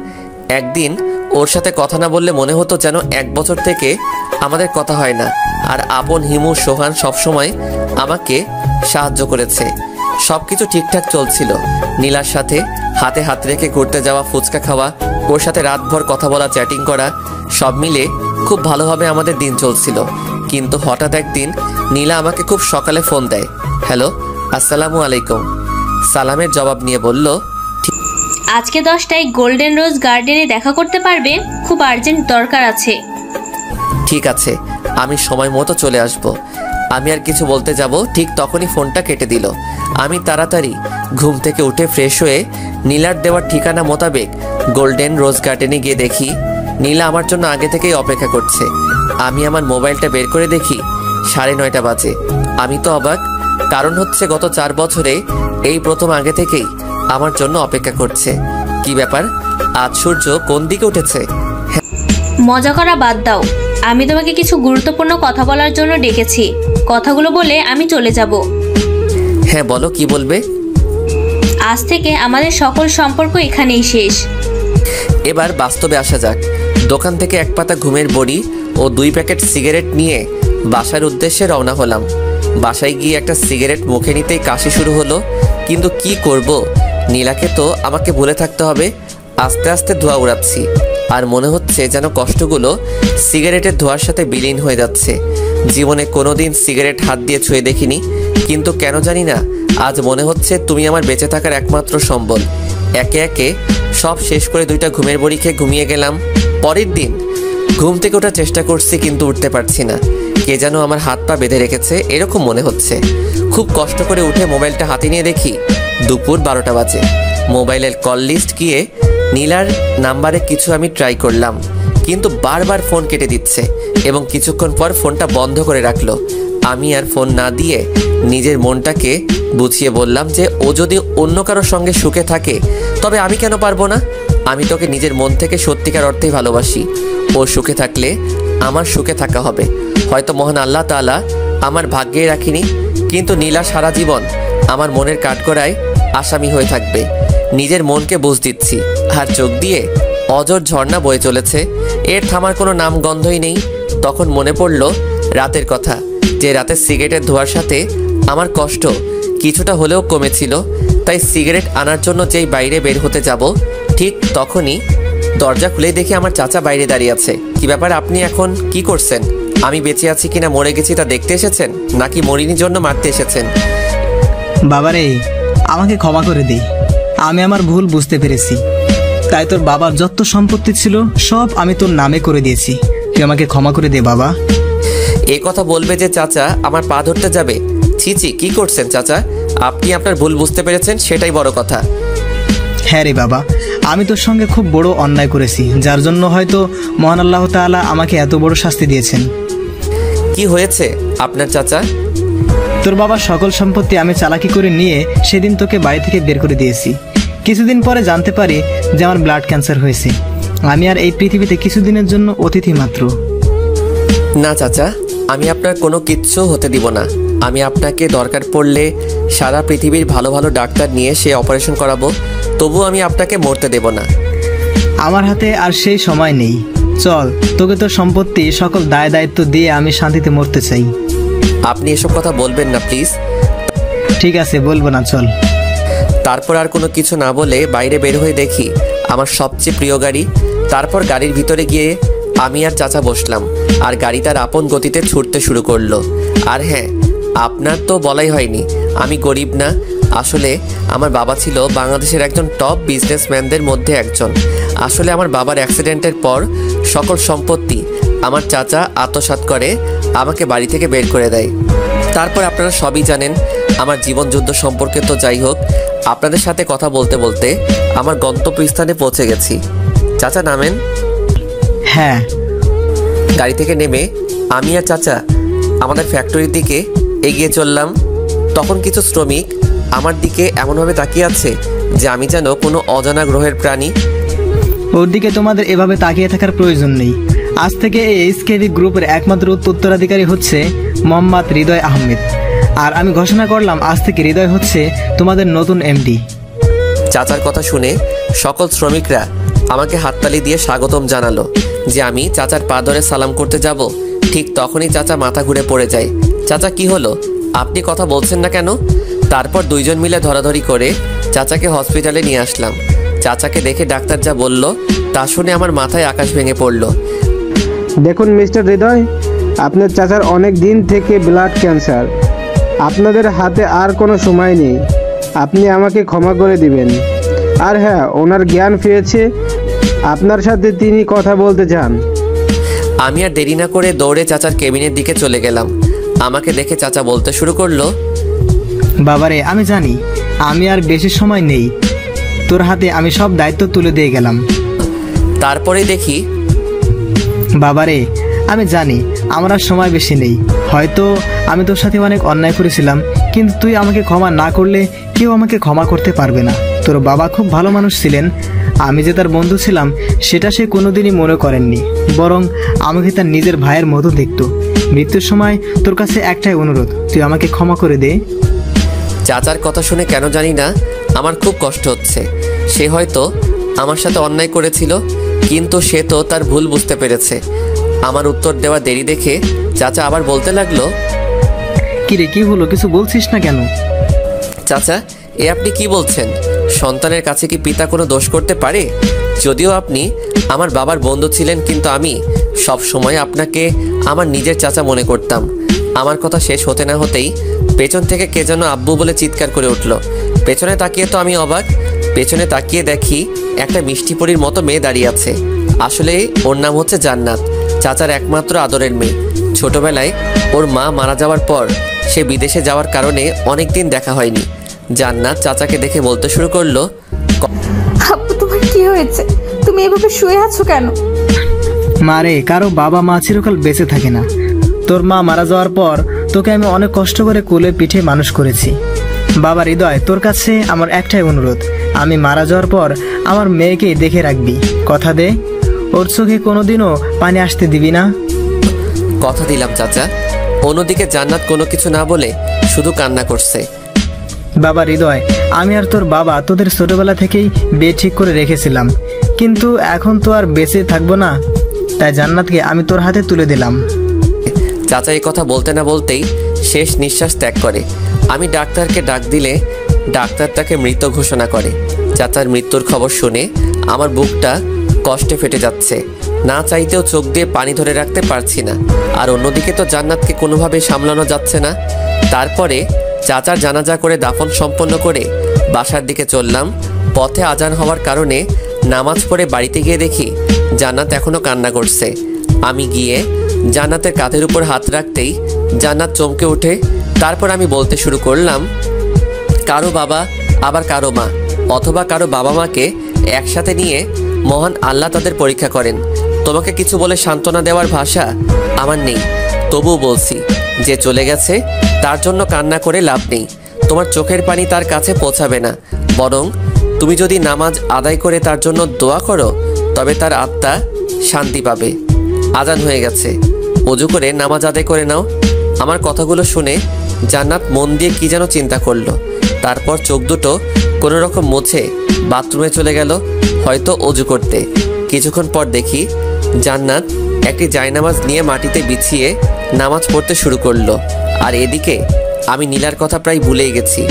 একদিন ওর সাথে কথা না বললে মনে হতো যেন 1 বছর থেকে আমাদের কথা হয় না। আর আপন হিমু সোহান সবসময় আমাকে সাহায্য করেছে। সব কিছু ঠিকঠাক চলছিল। নীলার সাথে হাতে হাত রেখে ঘুরতে যাওয়া, ফুচকা খাওয়া, ওর সাথে রাতভর কথা বলা, চ্যাটিং করা, সব মিলে খুব ভালোভাবে আমাদের দিন চলছিল। কিন্তু হঠাৎ একদিন নীলা আমাকে খুব সকালে ফোন দেয়। হ্যালো, আসসালামু আলাইকুম। সালামের জবাব নিয়ে বলল, আজকে 10টায় গোল্ডেন রোজ গার্ডেনে দেখা করতে পারবে? খুব আর্জেন্ট দরকার আছে। ঠিক আছে, আমি সময় মতো চলে আসব। আমি আর কিছু বলতে যাব, ঠিক তখনই ফোনটা কেটে দিল। আমি তাড়াতাড়ি ঘুম থেকে উঠে ফ্রেশ হয়ে নীলার দেওয়ার ঠিকানা মোতাবেক গোল্ডেন রোজ গার্ডেনে গিয়ে দেখি নীলা আমার জন্য আগে থেকেই অপেক্ষা করছে। আমি আমার মোবাইলটা বের করে দেখি 9:30 বাজে। আমি তো অবাক, কারণ হচ্ছে গত 4 বছরে এই প্রথম আগে থেকেই আমার জন্য অপেক্ষা করছে। কি ব্যাপার, আজ সূর্য কোন দিকে উঠেছে? মজা করা বাদ দাও, আমি তোমাকে কিছু গুরুত্বপূর্ণ কথা বলার জন্য ডেকেছি। কথাগুলো বলে আমি চলে যাব। হ্যাঁ বলো, কি বলবে? আজ থেকে আমাদের সকল সম্পর্ক এখানেই শেষ। এবার বাস্তবে আসা যাক। দোকান থেকে 1 পাতা ঘুমের বড়ি ও 2 প্যাকেট সিগারেট নিয়ে বাসার উদ্দেশ্যে রওনা হলাম। বাসায় গিয়ে একটা সিগারেট মুখে নিতেই কাশি শুরু হলো। কিন্তু কি করব, নীলাকে তো আমাকে ভুলে থাকতে হবে। আস্তে আস্তে ধোঁয়া উড়াচ্ছি, আর মনে হচ্ছে যেন কষ্টগুলো সিগারেটের ধোঁয়ার সাথে বিলীন হয়ে যাচ্ছে। জীবনে কোনোদিন সিগারেট হাত দিয়ে ছুঁয়ে দেখিনি, কিন্তু কেন জানি না আজ মনে হচ্ছে তুমি আমার বেঁচে থাকার একমাত্র সম্বল। একে একে সব শেষ করে 2টা ঘুমের বড়ি খেয়ে ঘুমিয়ে গেলাম। পরের দিন ঘুম থেকে ওঠার চেষ্টা করছি, কিন্তু উঠতে পারছি না। কে যেন আমার হাত পা বেঁধে রেখেছে, এরকম মনে হচ্ছে। খুব কষ্ট করে উঠে মোবাইলটা হাতে নিয়ে দেখি দুপুর 12টা বাজে। মোবাইলের কল লিস্ট গিয়ে নীলার নাম্বারে কিছু আমি ট্রাই করলাম, কিন্তু বারবার ফোন কেটে দিচ্ছে এবং কিছুক্ষণ পর ফোনটা বন্ধ করে রাখলো। আমি আর ফোন না দিয়ে নিজের মনটাকে বুঝিয়ে বললাম যে ও যদি অন্য কারোর সঙ্গে সুখে থাকে তবে আমি কেন পারবো না? আমি তোকে নিজের মন থেকে সত্যিকার অর্থেই ভালোবাসি। ও সুখে থাকলে আমার সুখে থাকা হবে। হয়তো মহান আল্লাহ তাআলা আমার ভাগ্যে রাখিনি, কিন্তু নীলা সারা জীবন আমার মনের কাঠগড়ায় আসামি হয়ে থাকবে। নিজের মনকে বুঝ দিচ্ছি, আর চোখ দিয়ে অজর ঝর্ণা বয়ে চলেছে। এর থামার কোনো নামগন্ধই নেই। তখন মনে পড়ল রাতের কথা, যে রাতের সিগারেটের ধোঁয়ার সাথে আমার কষ্ট কিছুটা হলেও কমেছিল। তাই সিগারেট আনার জন্য যেই বাইরে বের হতে যাব, ঠিক তখনই দরজা খুলে দেখি আমার চাচা বাইরে দাঁড়িয়ে আছে। কি ব্যাপার, আপনি এখন কি করছেন? আমি বেঁচে আছি কিনা মরে গেছি তা দেখতে এসেছেন, নাকি মরিনির জন্য মারতে এসেছেন? বাবারে, আমাকে ক্ষমা করে দে, আমি আমার ভুল বুঝতে পেরেছি। তাই তোর বাবার যত সম্পত্তি ছিল সব আমি তোর নামে করে দিয়েছি। তুই আমাকে ক্ষমা করে দে বাবা। এ কথা বলবে যে চাচা আমার পা ধরতে যাবে? ছি ছি, কি করছেন চাচা? আপনি আপনার ভুল বুঝতে পেরেছেন, সেটাই বড় কথা। হ্যাঁ রে বাবা, আমি তোর সঙ্গে খুব বড় অন্যায় করেছি, যার জন্য হয়তো মহান আল্লাহ তাআলা আমাকে এত বড় শাস্তি দিয়েছেন। কি হয়েছে আপনার চাচা? তোর বাবার সকল সম্পত্তি আমি চালাকি করে নিয়ে সেদিন তোকে বাড়ি থেকে বের করে দিয়েছি। কিছুদিন পরে জানতে পারি যে আমার ব্লাড ক্যান্সার হয়েছে। আমি আর এই পৃথিবীতে কিছুদিনের জন্য অতিথি মাত্র। না চাচা, আমি আপনার কোনো কিচ্ছু হতে দিব না। আমি আপনাকে দরকার পড়লে সারা পৃথিবীর ভালো ভালো ডাক্তার নিয়ে সে অপারেশন করাবো, তবু আমি আপনাকে মরতে দেব না। আমার হাতে আর সেই সময় নেই। চল, তোকে তোর সম্পত্তি সকল দায় দায়িত্ব দিয়ে আমি শান্তিতে মরতে চাই। আপনি এসব কথা বলবেন না প্লিজ। ঠিক আছে, বলবো না, চল। তারপর আর কোনো কিছু না বলে বাইরে বের হয়ে দেখি আমার সবচেয়ে প্রিয় গাড়ি। তারপর গাড়ির ভিতরে গিয়ে আমি আর চাচা বসলাম, আর গাড়ি তার আপন গতিতে ছুটতে শুরু করলো। আর হ্যাঁ, আপনার তো বলাই হয়নি, আমি গরিব না। আসলে আমার বাবা ছিল বাংলাদেশের একজন টপ বিজনেসম্যানদের মধ্যে একজন। আসলে আমার বাবার অ্যাক্সিডেন্টের পর সকল সম্পত্তি আমার চাচা আত্মসাৎ করে আমাকে বাড়ি থেকে বের করে দেয়। তারপর আপনারা সবই জানেন আমার জীবন যুদ্ধ সম্পর্কে। তো যাই হোক, আপনাদের সাথে কথা বলতে বলতে আমার গন্তব্যস্থানে পৌঁছে গেছি। চাচা নামেন। হ্যাঁ। গাড়ি থেকে নেমে আমি আর চাচা আমাদের ফ্যাক্টরির দিকে এগিয়ে চললাম। তখন কিছু শ্রমিক আমার দিকে এমনভাবে তাকিয়ে আছে যে আমি যেন কোনো অজানা গ্রহের প্রাণী। ওর দিকে তোমাদের এভাবে তাকিয়ে থাকার প্রয়োজন নেই। আজ থেকে এই এসকেভি গ্রুপের একমাত্র উত্তরাধিকারী হচ্ছে মোহাম্মদ হৃদয় আহমেদ। আর আমি ঘোষণা করলাম আজ থেকে হৃদয় হচ্ছে তোমাদের নতুন এমডি। চাচার কথা শুনে সকল শ্রমিকরা আমাকে হাততালি দিয়ে স্বাগতম জানালো যে আমি চাচার পা ধরে সালাম করতে যাব। ঠিক তখনই চাচা মাথা ঘুরে পড়ে যায়। চাচা কি হলো, আপনি কথা বলছেন না কেন? তারপর দুইজন মিলে ধরাধরি করে চাচাকে হসপিটালে নিয়ে আসলাম। চাচাকে দেখে ডাক্তার যা বলল তা শুনে আমার মাথায় আকাশ ভেঙে পড়ল। দেখুন মিস্টার হৃদয়, আপনার চাচার অনেক দিন থেকে ব্লাড ক্যান্সার। আপনাদের হাতে আর কোনো সময় নেই, আপনি আমাকে ক্ষমা করে দিবেন। আর হ্যাঁ, ওনার জ্ঞান ফিরেছে, আপনার সাথে তিনি কথা বলতে চান। আমি আর দেরি না করে দৌড়ে চাচার কেবিনের দিকে চলে গেলাম। আমাকে দেখে চাচা বলতে শুরু করলো, বাবারে আমি জানি আমি আর বেশি সময় নেই, তোর হাতে আমি সব দায়িত্ব তুলে দিয়ে গেলাম। তারপরে দেখি, বাবারে আমি জানি আমার আর সময় বেশি নেই। হয়তো আমি তোর সাথে অনেক অন্যায় করেছিলাম, কিন্তু তুই আমাকে ক্ষমা না করলে কেউ আমাকে ক্ষমা করতে পারবে না। তোর বাবা খুব ভালো মানুষ ছিলেন, আমি যে তার বন্ধু ছিলাম সেটা সে কোনোদিনই মনে করেননি, বরং আমাকে তার নিজের ভাইয়ের মতো দেখত। মৃত্যুর সময় তোর কাছে একটাই অনুরোধ, তুই আমাকে ক্ষমা করে দে। চাচার কথা শুনে কেন জানি না আমার খুব কষ্ট হচ্ছে। সে হয়তো আমার সাথে অন্যায় করেছিল, কিন্তু সে তো তার ভুল বুঝতে পেরেছে। আমার উত্তর দেওয়া দেরি দেখে চাচা আবার বলতে লাগলো, কিরে কি হলো, কিছু বলছিস না কেন? চাচা এ আপনি কি বলছেন? সন্তানের কাছে কি পিতা কোনো দোষ করতে পারে? যদিও আপনি আমার বাবার বন্ধু ছিলেন, কিন্তু আমি সব সময় আপনাকে আমার নিজের চাচা মনে করতাম। আমার কথা শেষ হতে না হতেই পেছন থেকে কে যেন আব্বু বলে চিৎকার করে উঠল। পেছনে তাকিয়ে তো আমি অবাক। পেছনে তাকিয়ে দেখি একটা মিষ্টি পরীর মতো মেয়ে দাঁড়িয়ে আছে। আসলে ওর নাম হচ্ছে জান্নাত, চাচার একমাত্র আদরের মেয়ে। ছোটবেলায় ওর মা মারা যাওয়ার পর সে বিদেশে যাওয়ার কারণে অনেক দিন দেখা হয়নি। জান্নাত চাচাকে দেখে বলতে শুরু করলো, আব্বু তোমার কি হয়েছে? তুমি এভাবে শুয়ে আছো কেন? মারে, কারো বাবা মা চিরকাল বেঁচে থাকে না। তোর মা মারা যাওয়ার পর তোকে আমি অনেক কষ্ট করে কোলে পিঠে মানুষ করেছি। বাবা হৃদয়, তোর কাছে আমার একটাই অনুরোধ, আমি মারা যাওয়ার পর আমার মেয়েকেই দেখে রাখবি। কথা দে, ওর চোখে কোনোদিনও পানি আসতে দিবি না। কথা দিলাম চাচা। অন্যদিকে জান্নাত কোনো কিছু না বলে শুধু কান্না করছে। বাবা হৃদয়, আমি আর তোর বাবা তোদের ছোটবেলা থেকেই বিয়ে ঠিক করে রেখেছিলাম, কিন্তু এখন তো আর বেঁচে থাকবো না, তাই জান্নাতকে আমি তোর হাতে তুলে দিলাম। চাচা এই কথা বলতে না বলতেই শেষ নিঃশ্বাস ত্যাগ করে। আমি ডাক্তারকে ডাক দিলে ডাক্তার তাকে মৃত ঘোষণা করে। চাচার মৃত্যুর খবর শুনে আমার বুকটা কষ্টে ফেটে যাচ্ছে। না চাইতেও চোখ দিয়ে পানি ধরে রাখতে পারছি না। আর অন্যদিকে তো জান্নাতকে কোনোভাবে সামলানো যাচ্ছে না। তারপরে চাচার জানাজা করে দাফন সম্পন্ন করে বাসার দিকে চললাম। পথে আজান হওয়ার কারণে নামাজ পড়ে বাড়িতে গিয়ে দেখি জান্নাত এখনও কান্না করছে। আমি গিয়ে জান্নাতের কাঁধের উপর হাত রাখতেই জান্নাত চমকে ওঠে। তারপর আমি বলতে শুরু করলাম, কারো বাবা আবার কারো মা, অথবা কারো বাবা মাকে একসাথে নিয়ে মহান আল্লাহ তাদের পরীক্ষা করেন। তোমাকে কিছু বলে সান্ত্বনা দেওয়ার ভাষা আমার নেই, তবুও বলছি, যে চলে গেছে তার জন্য কান্না করে লাভ নেই। তোমার চোখের পানি তার কাছে পৌঁছাবে না, বরং তুমি যদি নামাজ আদায় করে তার জন্য দোয়া করো তবে তার আত্মা শান্তি পাবে। আজান হয়ে গেছে, ওযু করে নামাজ আদায় করে নাও। আমার কথাগুলো শুনে জান্নাত মন দিয়ে কি যেন চিন্তা করলো। তারপর চোখ দুটো কোনো রকম মুছে বাথরুমে চলে গেল, হয়তো ওযু করতে। কিছুক্ষণ পর দেখি জান্নাত একটি জায়নামাজ নিয়ে মাটিতে বিছিয়ে নামাজ পড়তে শুরু করলো। আর এদিকে আমি নীলার কথা প্রায় ভুলেই গেছি।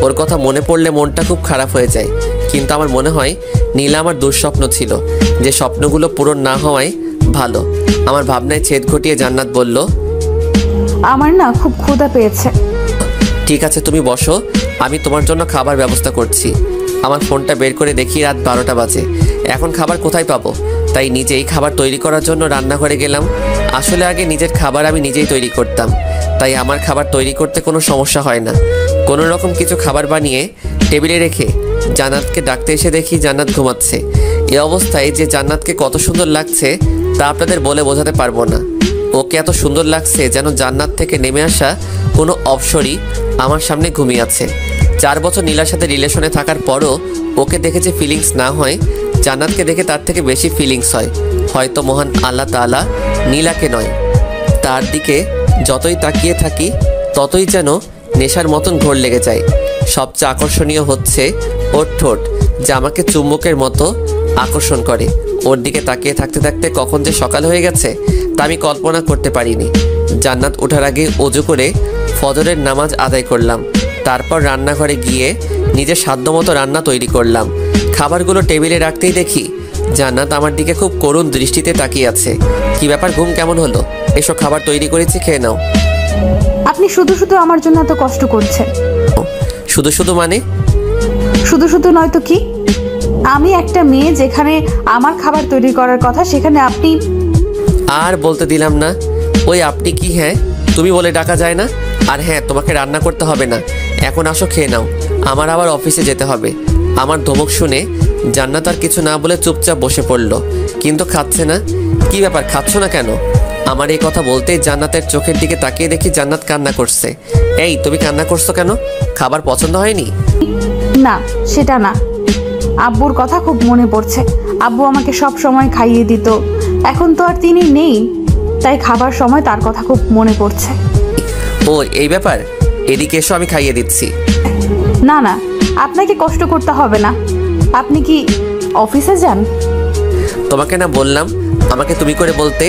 ওর কথা মনে পড়লে মনটা খুব খারাপ হয়ে যায়, কিন্তু আমার মনে হয় নীলা আমার দুঃস্বপ্ন ছিল, যে স্বপ্নগুলো পূরণ না হওয়ায় ভালো। আমার ভাবনায় ছেদ ঘটিয়ে জান্নাত বলল, আমার না খুব ক্ষুধা পেয়েছে। ঠিক আছে তুমি বসো, আমি তোমার জন্য খাবার ব্যবস্থা করছি। আমার ফোনটা বের করে দেখি রাত 12টা বাজে। এখন খাবার কোথায় পাবো? তাই নিজেই খাবার তৈরি করার জন্য রান্নাঘরে গেলাম। আসলে আগে নিজের খাবার আমি নিজেই তৈরি করতাম, তাই আমার খাবার তৈরি করতে কোনো সমস্যা হয় না। কোনো রকম কিছু খাবার বানিয়ে টেবিলে রেখে জান্নাতকে ডাকতে এসে দেখি জান্নাত ঘুমাচ্ছে। এ অবস্থায় যে জান্নাতকে কত সুন্দর লাগছে তা আপনাদের বলে বোঝাতে পারবো না। ওকে এত সুন্দর লাগছে যেন জান্নাত থেকে নেমে আসা কোনো অপসরই আমার সামনে ঘুমিয়ে আছে। 4 বছর নীলার সাথে রিলেশনে থাকার পরও ওকে দেখে যে ফিলিংস না হয়, জান্নাতকে দেখে তার থেকে বেশি ফিলিংস হয়। হয়তো মহান আল্লাহ তাআলা নীলাকে নয়, তার দিকে যতই তাকিয়ে থাকি ততই যেন নেশার মতন ঘোর লেগে যায়। সবচেয়ে আকর্ষণীয় হচ্ছে ওর ঠোঁট, যা আমাকে চুম্বকের মতো আকর্ষণ করে। ওর দিকে তাকিয়ে থাকতে থাকতে কখন যে সকাল হয়ে গেছে তা আমি কল্পনা করতে পারিনি। জান্নাত ওঠার আগে ওযু করে ফজরের নামাজ আদায় করলাম। তারপর রান্নাঘরে গিয়ে নিজের সাধ্যমতো রান্না তৈরি করলাম। খাবারগুলো টেবিলে রাখতেই দেখি জান্নাত আমার দিকে খুব করুণ দৃষ্টিতে তাকিয়ে আছে। কি ব্যাপার, ঘুম কেমন হলো? এসব খাবার তৈরি করেছি, খেয়ে নাও। আপনি শুধু শুধু আমার জন্য এত কষ্ট করছেন। শুধু শুধু মানে? শুধু শুধু নয় তো কি? আমি একটা মেয়ে, যেখানে আমার খাবার তৈরি করার কথা সেখানে আপনি। আর বলতে দিলাম না। ওই আপনি কি হ্যাঁ তুমি বলে ডাকা যায় না? আর হ্যাঁ, তোমাকে রান্না করতে হবে না, এখন আসো খেয়ে নাও, আমার আবার অফিসে যেতে হবে। আমার ধমক শুনে জান্নাত আর কিছু না বলে চুপচাপ বসে পড়ল, কিন্তু খাচ্ছে না। কি ব্যাপার, খাচ্ছ না কেন? আমার এই কথা বলতেই জান্নাতের চোখের দিকে তাকিয়ে দেখি জান্নাত কান্না করছে। এই তুমি কান্না করছো কেন? খাবার পছন্দ হয়নি? না, সেটা না, আব্বুর কথা খুব মনে পড়ছে। আব্বু আমাকে সব সময় খাইয়ে দিত, এখন তো আর তিনি নেই, তাই খাবার সময় তার কথা খুব মনে পড়ছে। ও এই ব্যাপার, এদিকে এসো, আমি খাইয়ে দিচ্ছি। না না, আপনাকে কষ্ট করতে হবে না। আপনি কি অফিসে যান? তোমাকে না বললাম আমাকে তুমি করে বলতে?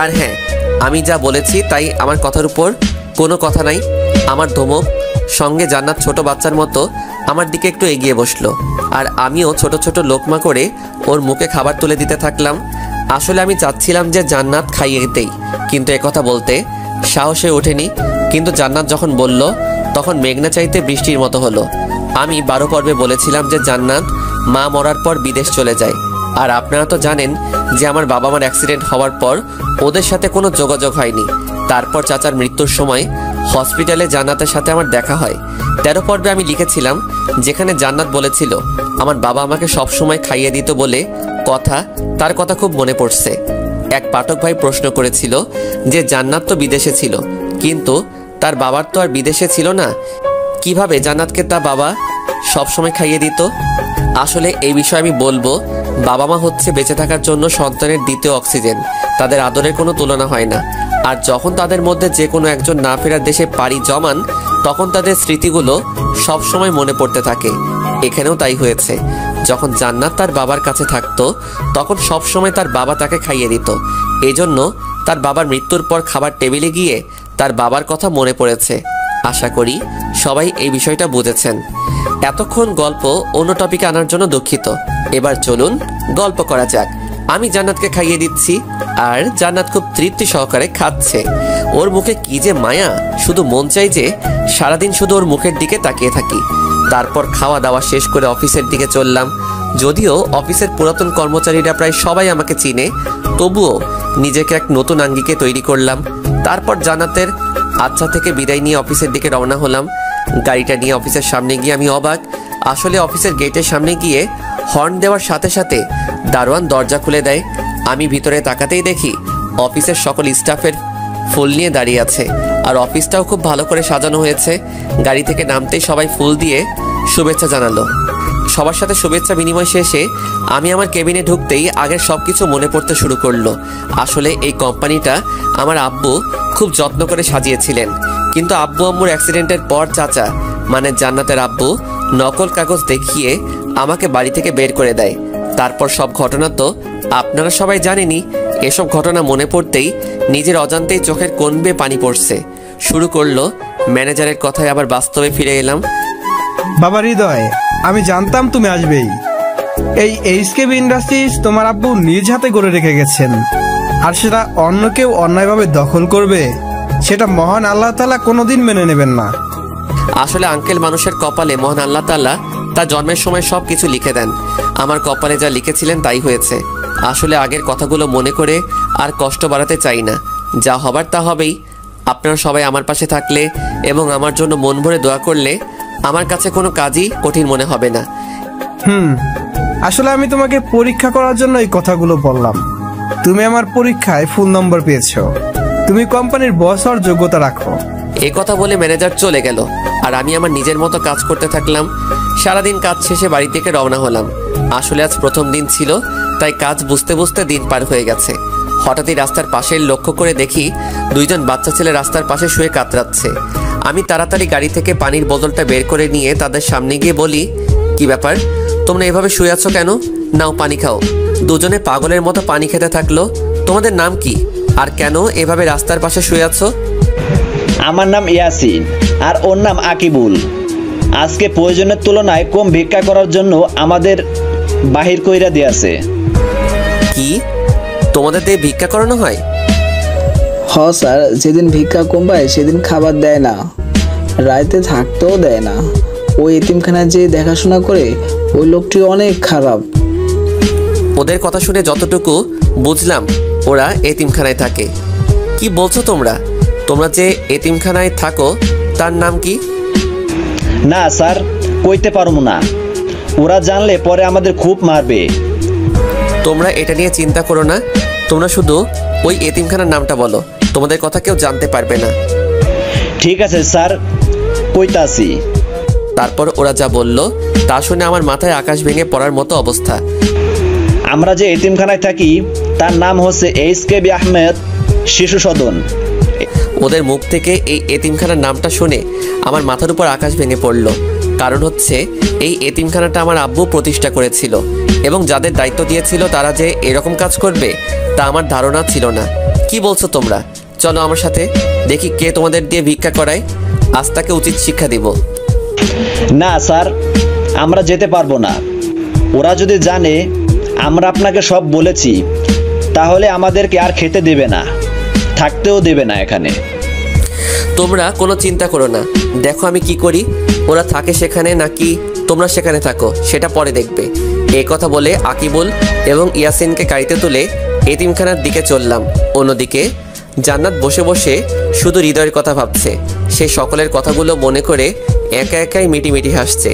আর হ্যাঁ, আমি যা বলেছি তাই, আমার কথার উপর কোনো কথা নাই। আমার ধমক সঙ্গে জান্নাত ছোট বাচ্চার মতো আমার দিকে একটু এগিয়ে বসলো, আর আমিও ছোট ছোট লোকমা করে ওর মুখে খাবার তুলে দিতে থাকলাম। আসলে আমি চাচ্ছিলাম যে জান্নাত খাইয়ে দিতেই, কিন্তু একথা বলতে সাহসে ওঠেনি। কিন্তু জান্নাত যখন বলল তখন মেঘনা চাইতে বৃষ্টির মতো হলো। আমি 12 পর্বে বলেছিলাম যে জান্নাত মা মরার পর বিদেশ চলে যায়। আর আপনারা তো জানেন যে আমার বাবা মার অ্যাক্সিডেন্ট হওয়ার পর ওদের সাথে কোনো যোগাযোগ হয়নি। তারপর চাচার মৃত্যুর সময় হসপিটালে জান্নাতের সাথে আমার দেখা হয়। 13 পর্বে আমি লিখেছিলাম যেখানে জান্নাত বলেছিল আমার বাবা আমাকে সব সময় খাইয়ে দিত বলে কথা, তার কথা খুব মনে পড়ছে। এক পাঠক ভাই প্রশ্ন করেছিল যে জান্নাত তো বিদেশে ছিল, কিন্তু তার বাবার তো আর বিদেশে ছিল না, কিভাবে জান্নাতকে তার বাবা সব সময় খাইয়ে দিত? আসলে এই বিষয়ে আমি বলবো, বাবা মা হচ্ছে বেঁচে থাকার জন্য সন্তানের দ্বিতীয় অক্সিজেন। তাদের আদরের কোনো তুলনা হয় না। আর যখন তাদের মধ্যে যে কোনো একজন না ফেরার দেশে পাড়ি জমান, তখন তাদের স্মৃতিগুলো সব সময় মনে পড়তে থাকে। এখানেও তাই হয়েছে। যখন জান্নাত তার বাবার কাছে থাকতো তখন সব সময় তার বাবা তাকে খাইয়ে দিত। এজন্য তার বাবার মৃত্যুর পর খাবার টেবিলে গিয়ে তার বাবার কথা মনে পড়েছে। আশা করি সবাই এই বিষয়টা বুঝেছেন। এতক্ষণ গল্প অন্য টপিকে আনার জন্য দুঃখিত। এবার চলুন গল্প করা যাক। আমি জান্নাতকে খাইয়ে দিচ্ছি, আর জান্নাত খুব তৃপ্তি সহকারে খাচ্ছে। ওর মুখে কি যে মায়া, শুধু মন চাই যে সারাদিন শুধু ওর মুখের দিকে তাকিয়ে থাকি। তারপর খাওয়া দাওয়া শেষ করে অফিসের দিকে চললাম। যদিও অফিসের পুরাতন কর্মচারীরা প্রায় সবাই আমাকে চিনে, তবুও নিজেকে এক নতুন আঙ্গিকে তৈরি করলাম। তারপর জান্নাতের আচ্ছা থেকে বিদায় নিয়ে অফিসের দিকে রওনা হলাম। গাড়িটা নিয়ে অফিসের সামনে গিয়ে আমি অবাক। আসলে অফিসের গেটের সামনে গিয়ে হর্ন দেওয়ার সাথে সাথে দারোয়ান দরজা খুলে দেয়। আমি ভিতরে তাকাতেই দেখি অফিসের সকল স্টাফের ফুল নিয়ে দাঁড়িয়ে আছে, আর অফিসটাও খুব ভালো করে সাজানো হয়েছে। গাড়ি থেকে নামতেই সবাই ফুল দিয়ে শুভেচ্ছা জানালো। সবার সাথে শুভেচ্ছা বিনিময় শেষে আমি আমার কেবিনে ঢুকতেই আগের সব কিছু মনে পড়তে শুরু করলো। আসলে এই কোম্পানিটা আমার আব্বু খুব যত্ন করে সাজিয়েছিলেন, কিন্তু আব্বু আম্মুর অ্যাক্সিডেন্টের পর চাচা মানে জান্নাতের আব্বু নকল কাগজ দেখিয়ে আমাকে বাড়ি থেকে বের করে দেয়। তারপর সব ঘটনা তো আপনারা সবাই জানেনই। এসব ঘটনা মনে পড়তেই নিজের অজান্তেই চোখের কোণ বেয়ে পানি পড়ছে। শুরু করলো ম্যানেজারের কথায় আবার বাস্তবে ফিরে এলাম। বাবা হৃদয়, আমি জানতাম তুমি আসবেই। এই এইচকেবি ইন্ডাস্ট্রিজ তোমার আব্বু নিজ হাতে গড়ে রেখে গেছেন, আর সেটা অন্য কেউ অন্যায়ভাবে দখল করবে, সেটা মহান আল্লাহ তাআলা কোনোদিন মেনে নেবেন না। আসলে আঙ্কেল, মানুষের কপালে মহান আল্লাহ তাআলা তার জন্মের সময় সব কিছু লিখে দেন। আমার কপালে যা লিখেছিলেন তাই হয়েছে। আসলে আগের কথাগুলো মনে করে আর কষ্ট বাড়াতে চাই না। যা হবার তা হবেই। আপনারা সবাই আমার পাশে থাকলে এবং আমার জন্য মন ভরে দোয়া করলে আমার কাছে কোনো কাজই কঠিন মনে হবে না। আসলে আমি তোমাকে পরীক্ষা করার জন্য এই কথাগুলো বললাম। তুমি আমার পরীক্ষায় ফুল নম্বর পেয়েছো। তুমি কোম্পানির বস হওয়ার যোগ্যতা রাখো। এই কথা বলে ম্যানেজার চলে গেল আর আমি আমার নিজের মতো কাজ করতে থাকলাম। সারাদিন কাজ শেষে বাড়ি থেকে রওনা হলাম। আসলে আজ প্রথম দিন ছিল, তাই কাজ বুঝতে বুঝতে দিন পার হয়ে গেছে। হঠাৎই রাস্তার পাশে লক্ষ্য করে দেখি দুইজন বাচ্চা ছেলে রাস্তার পাশে শুয়ে কাতরাচ্ছে। আমি তাড়াতাড়ি গাড়ি থেকে পানির বোতলটা বের করে নিয়ে তাদের সামনে গিয়ে বলি, কি ব্যাপার, তোমরা এভাবে শুয়ে আছো কেন? নাও পানি খাও। দুজনে পাগলের মতো পানি খেতে থাকলো। তোমাদের নাম কি আর কেন এভাবে রাস্তার পাশে শুয়ে আছো? আমার নাম ইয়াসিন আর ওর নাম আকিবুল। আজকে প্রয়োজনের তুলনায় কম ভিক্ষা করার জন্য আমাদের বাহির কইরা দিয়েছে। কি তোমাদের দিয়ে ভিক্ষা করানো হয়? হ স্যার, যেদিন ভিক্ষা কমবায় সেদিন খাবার দেয় না, রাইতে থাকতেও দেয় না। ওই এতিমখানায় যে দেখাশোনা করে ওই লোকটি অনেক খারাপ। ওদের কথা শুনে যতটুকু বুঝলাম ওরা এতিমখানায় থাকে। কি বলছো তোমরা? তোমরা যে এতিমখানায় থাকো তার নাম কি? না স্যার, কইতে পারবো না। ওরা জানলে পরে আমাদের খুব মারবে। তোমরা এটা নিয়ে চিন্তা করো না, তোমরা শুধু ওই এতিমখানার নামটা বলো, তোমাদের কথা কেউ জানতে পারবে না। ঠিক আছে স্যার, কইতাছি। তারপর ওরা যা বলল তা শুনে আমার মাথায় আকাশ ভেঙে পড়ার মতো অবস্থা। আমরা যে এতিমখানায় থাকি তার নাম হচ্ছে এইচকেবি আহমেদ শিশু সদন। ওদের মুখ থেকে এই এতিমখানার নামটা শুনে আমার মাথার উপর আকাশ ভেঙে পড়ল। কারণ হচ্ছে এই এতিমখানাটা আমার আব্বু প্রতিষ্ঠা করেছিল এবং যাদের দায়িত্ব দিয়েছিল তারা যে এরকম কাজ করবে তা আমার ধারণা ছিল না। কি বলছো তোমরা? চলো আমার সাথে, দেখি কে তোমাদের দিয়ে ভিক্ষা করায়, আজ তাকে উচিত শিক্ষা দিব। না স্যার, আমরা যেতে পারবো না। ওরা যদি জানে আমরা আপনাকে সব বলেছি তাহলে আমাদেরকে আর খেতে দেবে না, থাকতেও দেবে না এখানে। তোমরা কোনো চিন্তা করো না, দেখো আমি কি করি। ওরা থাকে সেখানে নাকি তোমরা সেখানে থাকো সেটা পরে দেখবে। এই কথা বলে আকিবুল এবং ইয়াসিনকে গাড়িতে তুলে এতিমখানার দিকে চললাম। অন্যদিকে জান্নাত বসে বসে শুধু হৃদয়ের কথা ভাবছে। সে সকলের কথাগুলো মনে করে একা একাই মিটিমিটি হাসছে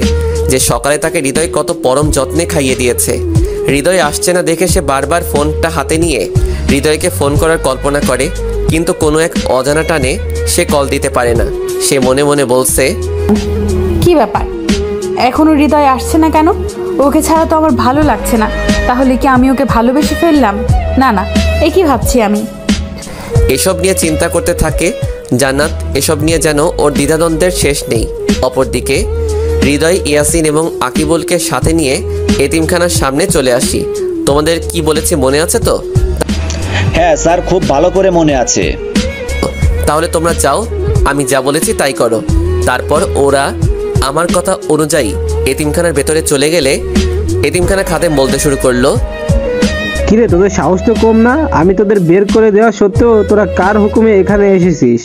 যে সকালে তাকে হৃদয় কত পরম যত্নে খাইয়ে দিয়েছে। হৃদয় আসছে না দেখে সে বারবার ফোনটা হাতে নিয়ে হৃদয়কে ফোন করার কল্পনা করে, কিন্তু কোনো এক অজানা টানে সে কল দিতে পারে না। সে মনে মনে বলছে, কি ব্যাপার, এখনো হৃদয় আসছে না কেন? ওকে ছাড়া তো আমার ভালো লাগছে না। তাহলে কি আমি ওকে ভালোবেসে ফেললাম? না না, এ কি ভাবছি আমি। এসব নিয়ে চিন্তা করতে থাকে জান্নাত। এসব নিয়ে যেন ওর দ্বিধাদ্বন্দ্বের শেষ নেই। অপরদিকে হৃদয়, ইয়াসিন এবং আকিবুলকে সাথে নিয়ে এতিমখানার সামনে চলে আসি। তোমাদের কি বলেছে মনে আছে তো? হ্যাঁ স্যার, খুব ভালো করে মনে আছে। তাহলে তোমরা যাও, আমি যা বলেছি তাই করো। তারপর ওরা আমার কথা অনুযায়ী এতিমখানার ভেতরে চলে গেলে এতিমখানা খাদেম বলতে শুরু করলো, কিরে তোদের সাহস তো কম না? আমি তোদের বের করে দেওয়া সত্ত্বেও তোরা কার হুকুমে এখানে এসেছিস?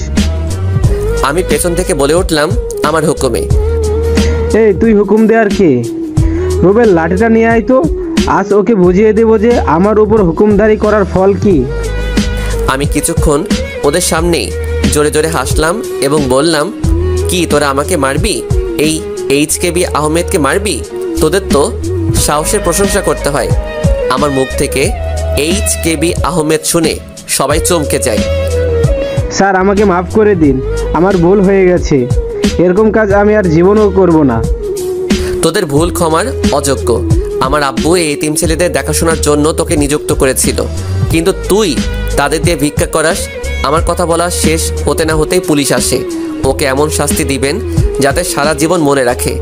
আমি পেছন থেকে বলে উঠলাম, আমার হুকুমে। এই তুই হুকুম দেয়ার কে? রুবেল লাঠিটা নিয়ে আয় তো, আজ ওকে বুঝিয়ে দেবো যে আমার উপর হুকুমদারি করার ফল কি। আমি কিছুক্ষণ ওদের সামনেই জোরে জোরে হাসলাম এবং বললাম, কি তোরা আমাকে মারবি? এই এইচকেবি আহমেদকে মারবি? তোদের তো সাহসের প্রশংসা করতে হয়। আমার মুখ থেকে এইচকেবি আহমেদ শুনে সবাই চমকে যায়। স্যার আমাকে মাফ করে দিন, আমার ভুল হয়ে গেছে। এরকম কাজ আমি আর জীবনেও করব না। তোদের ভুল ক্ষমার অযোগ্য। আমার আব্বু এই এতিম ছেলেদের দেখাশোনার জন্য তোকে নিযুক্ত করেছিল, কিন্তু তুই তাদের দিয়ে ভিক্ষা করাস। আমার কথা বলা শেষ হতে না হতেই পুলিশ আসে। ওকে এমন শাস্তি দিবেন যাতে সারা জীবন মনে রাখে।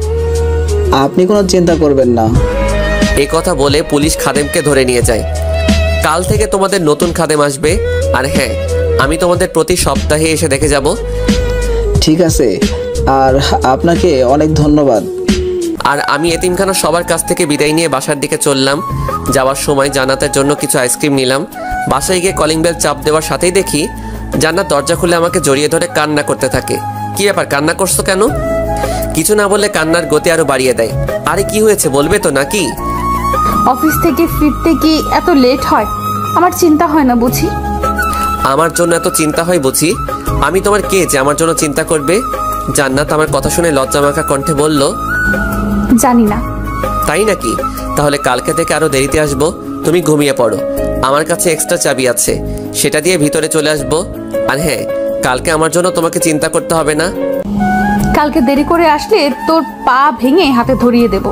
আপনি কোনো চিন্তা করবেন না। এ কথা বলে পুলিশ খাদেমকে ধরে নিয়ে যায়। কাল থেকে তোমাদের নতুন খাদেম আসবে। আর হ্যাঁ, আমি তোমাদের প্রতি সপ্তাহে এসে দেখে যাব। ঠিক আছে, আর আপনাকে অনেক ধন্যবাদ। আর আমি এতিমখানা সবার কাছ থেকে বিদায় নিয়ে বাসার দিকে চললাম। যাওয়ার সময় জান্নাতের জন্য কিছু আইসক্রিম নিলাম। বাসায় গিয়ে কলিং বেল চাপ দেওয়ার সাথেই দেখি জান্নাত দরজা খুলে আমাকে জড়িয়ে ধরে কান্না করতে থাকে। কি ব্যাপার, কান্না করছো কেন? কিছু না বললে কান্নার গতি আরো বাড়িয়ে দেয়। আরে কি হয়েছে বলবে তো নাকি? অফিস থেকে ফিরতে কি এত লেট হয়? আমার চিন্তা হয় না বুঝি? আমার জন্য এত চিন্তা হয় বুঝি? আমি তোমার কে যে আমার জন্য চিন্তা করবে? জান্নাত আমার কথা শুনে লজ্জামাখা কণ্ঠে বলল, জানি না। তাই নাকি? তাহলে কালকে থেকে আরো দেরিতে আসবো। তুমি ঘুমিয়ে পড়ো। আমার কাছে এক্সট্রা চাবি আছে, সেটা দিয়ে ভিতরে চলে আসবো। আর হ্যাঁ, কালকে আমার জন্য তোমাকে চিন্তা করতে হবে না। কালকে দেরি করে আসলে তোর পা ভেঙে হাতে ধরিয়ে দেব।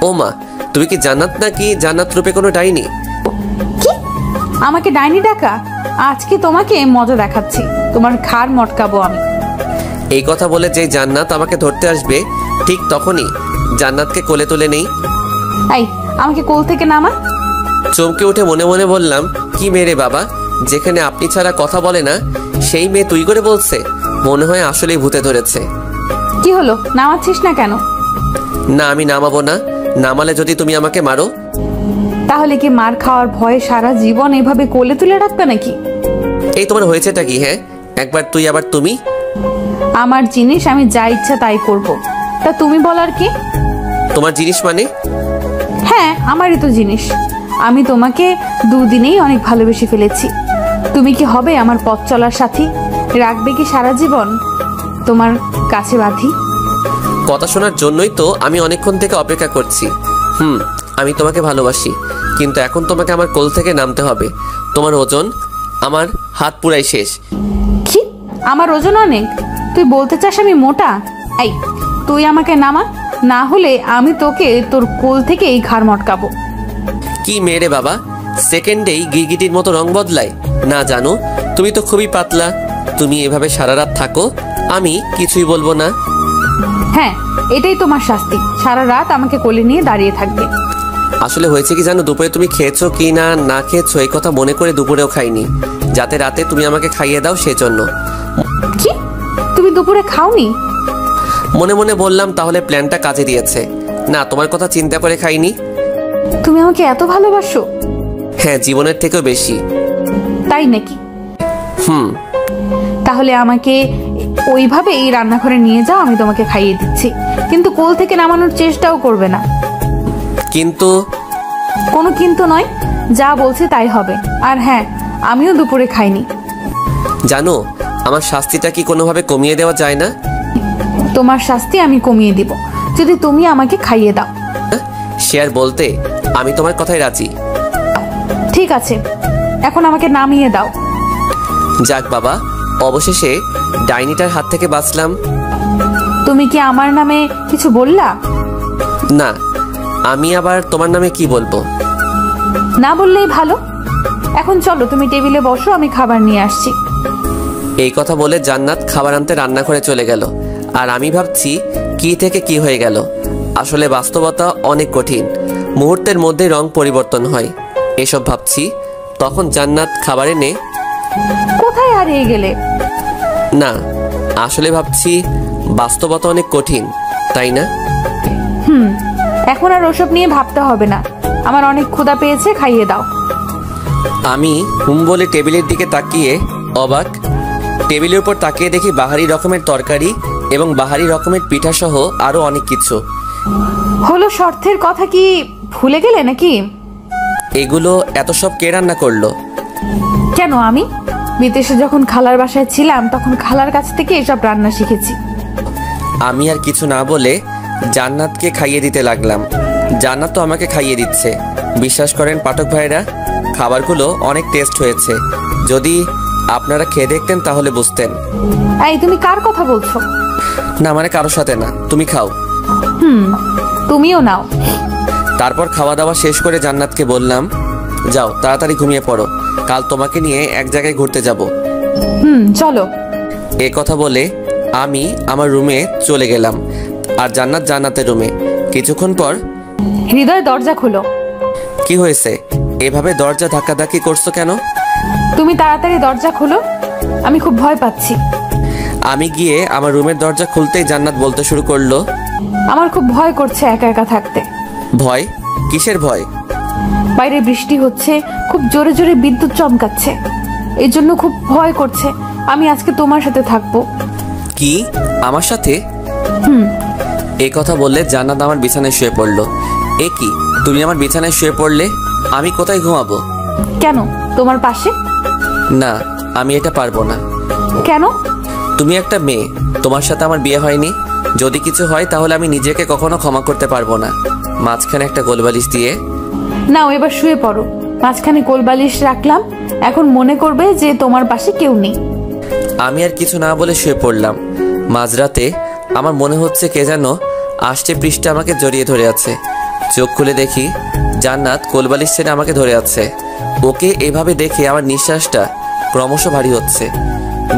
ও মা, তুমি কি জান্নাত নাকি জান্নাত রূপে কোনো ডাইনি? কি? আমাকে ডাইনি ডাকা? আজকে তোমাকে মজা দেখাচ্ছি, তোমার ঘাড় মটকাবো আমি। এই কথা বলে যে জান্নাত আমাকে ধরতে আসবে, ঠিক তখনই জান্নাতকে কোলে তুলে নেই। এই, আমাকে কোল থেকে নামা। চমকে উঠে মনে মনে বললাম, কি মেরে বাবা, যেখানে আপনি ছাড়া কথা বলে না সেই মেয়ে তুই করে বলছে। মনে হয় আসলেই ভূতে ধরেছে। কি হলো, নামাচ্ছিস না কেন? না, আমি নামাবো না। নামালে যদি তুমি আমাকে মারো? তাহলে কি মার খাওয়ার ভয়ে সারা জীবন এভাবে কোলে তুলে রাখবে নাকি? এই তোমার হয়েছেটা কি? হ্যাঁ, একবার তুই আবার তুমি। আমার জিনিস আমি যা ইচ্ছা তাই করব, তা তুমি বলার কি? তোমার জিনিস মানে? হ্যাঁ, আমারই তো জিনিস। আমি তোমাকে দুদিনেই অনেক ভালোবেসে ফেলেছি। তুমি কি হবে আমার পথ চলার সাথী? রাখবে কি সারা জীবন তোমার কাছে বাঁধি? কথা শোনার জন্যই তো আমি অনেকক্ষণ থেকে অপেক্ষা করছি। আমি তোমাকে ভালোবাসি, কিন্তু এখন তোমাকে আমার কোল থেকে নামতে হবে। তোমার ওজন আমার হাত পুরাই শেষ। কি? আমার ওজন অনেক? তুই বলতে চাস আমি মোটা? এই, তুই আমাকে নামা, না হলে আমি তোকে তোর কোল থেকে এই ঘাড় মটকাবো। কি মেরে বাবা, সেকেন্ডেই গিরগিটির মতো রং বদলায় না? জানো তুমি তো খুবই পাতলা। তুমি এভাবে সারা রাত থাকো, আমি কিছুই বলবো না। হ্যাঁ, এটাই তোমার শাস্তি, সারা রাত আমাকে কোলে নিয়ে দাঁড়িয়ে থাকবে। আসলে হয়েছে কি জানো, দুপুরে তুমি খেয়েছো কি না না খেয়েছো এই কথা মনে করে দুপুরেও খাইনি, যাতে রাতে তুমি আমাকে খাইয়ে দাও সেজন্য। কি? তুমি দুপুরে খাওনি? মনে মনে বললাম, তাহলে প্ল্যানটা কাজে দিয়েছে। না, তোমার কথা চিন্তা করে খাইনি। তুমি আমাকে এত ভালোবাসো? হ্যাঁ, জীবনের থেকেও বেশি। তাই নাকি? তাহলে আমাকে ওইভাবে এই রান্নাঘরে নিয়ে যাও, আমি তোমাকে খাইয়ে দিচ্ছি, কিন্তু কোল থেকে নামানোর চেষ্টাও করবে না। কিন্তু? কোনো কিন্তু নয়, যা বলছে তাই হবে। আর হ্যাঁ, আমিও দুপুরে খাইনি। জানো, আমার শাস্তিটা কি কোনোভাবে কমিয়ে দেওয়া যায় না? তোমার শাস্তি আমি কমিয়ে দিব যদি তুমি আমাকে খাইয়ে দাও। শেয়ার বলতে আমি তোমার কথাই রাজি। ঠিক আছে, এখন আমাকে নামিয়ে দাও। যাক বাবা, অবশেষে ডাইনিটার হাত থেকে বাঁচলাম। তুমি কি আমার নামে কিছু বললা? না, আমি আবার তোমার নামে কি বলবো? না বললেই ভালো। এখন চলো, তুমি টেবিলে বসো, আমি খাবার নিয়ে আসছি। এই কথা বলে জান্নাত খাবার আনতে রান্নাঘরে চলে গেল। আর আমি ভাবছি কি থেকে কি হয়ে গেল। আসলে বাস্তবতা অনেক কঠিন, মুহূর্তের মধ্যে রং পরিবর্তন হয়। এসব ভাবছি, তখন জান্নাত খাবার এনে। কোথায় হারিয়ে গেলে? না, আসলে ভাবছি বাস্তবতা অনেক কঠিন, তাই না? এখন আর ওসব নিয়ে ভাবতে হবে না, আমার অনেক ক্ষুধা পেয়েছে, খাইয়ে দাও। আমি বলে টেবিলের দিকে তাকিয়ে অবাক। টেবিলের উপর তাকিয়ে দেখি বাহারি রকমের তরকারি এবং বাহারি রকমের পিঠা সহ আরো অনেক কিছু। হলো শর্তের কথা কি ভুলে গেলে নাকি? এগুলো এত সব কে রান্না করলো? কেন, আমি বিদেশে যখন খালার বাসায় ছিলাম তখন খালার কাছ থেকে এসব রান্না শিখেছি। আমি আর কিছু না বলে জান্নাতকে খাইয়ে দিতে লাগলাম। জান্নাত তো আমাকে খাইয়ে দিচ্ছে। বিশ্বাস করেন পাঠক ভাইরা, খাবারগুলো অনেক টেস্ট হয়েছে। যদি আপনারা খেয়ে দেখতেন তাহলে বুঝতেন। এই, তুমি কার কথা বলছো? না, মানে কারোর সাথে না, তুমি খাও। তুমিও নাও। তারপর খাওয়া দাওয়া শেষ করে জান্নাতকে বললাম, যাও তাড়াতাড়ি ঘুমিয়ে পড়ো, কাল তোমাকে নিয়ে এক জায়গায় ঘুরতে যাব। চলো। এ কথা বলে আমি আমার রুমে চলে গেলাম, আর জান্নাত জান্নাতের রুমে। কিছুক্ষণ পর, হৃদয় দরজা খোলো। কি হয়েছে? এভাবে দরজা ধাক্কাধাক্কি করছো কেন? তুমি তাড়াতাড়ি দরজা খোলো, আমি খুব ভয় পাচ্ছি। আমি গিয়ে আমার রুমের দরজা খুলতেই জান্নাত বলতে শুরু করলো, আমার খুব ভয় করছে একা একা থাকতে। ভয়? কিসের ভয়? বাইরে বৃষ্টি হচ্ছে, খুব জোরে জোরে বিদ্যুৎ চমকাচ্ছে, এই জন্য খুব ভয় করছে। আমি আজকে তোমার সাথে থাকবো। কি, আমার সাথে? এই কথা বললে জান্নাত আমার বিছানায় শুয়ে পড়লো। এ কি, তুমি আমার বিছানায় শুয়ে পড়লে? আমি কোথায় ঘুমাবো? কেন, তোমার পাশে? না, আমি এটা পারবো না। কেন? তুমি একটা মেয়ে, তোমার সাথে আমার বিয়ে হয়নি। যদি কিছু হয় তাহলে আমি নিজেকে কখনো ক্ষমা করতে পারবো না। মাঝখানে একটা গোলবালিশ দিয়ে। নাও এবার শুয়ে পড়ো। মাঝখানে কোলবালিশ রাখলাম, এখন মনে করবে যে তোমার পাশে কেউ নেই। আমি আর কিছু না বলে শুয়ে পড়লাম। মাঝরাতে আমার মনে হচ্ছে কে যেন আষ্টে পৃষ্ঠে আমাকে জড়িয়ে ধরে আছে। চোখ খুলে দেখি জান্নাত কোলবালিশ ছেড়ে আমাকে ধরে আছে। ওকে এভাবে দেখে আমার নিঃশ্বাসটা ক্রমশ ভারী হচ্ছে।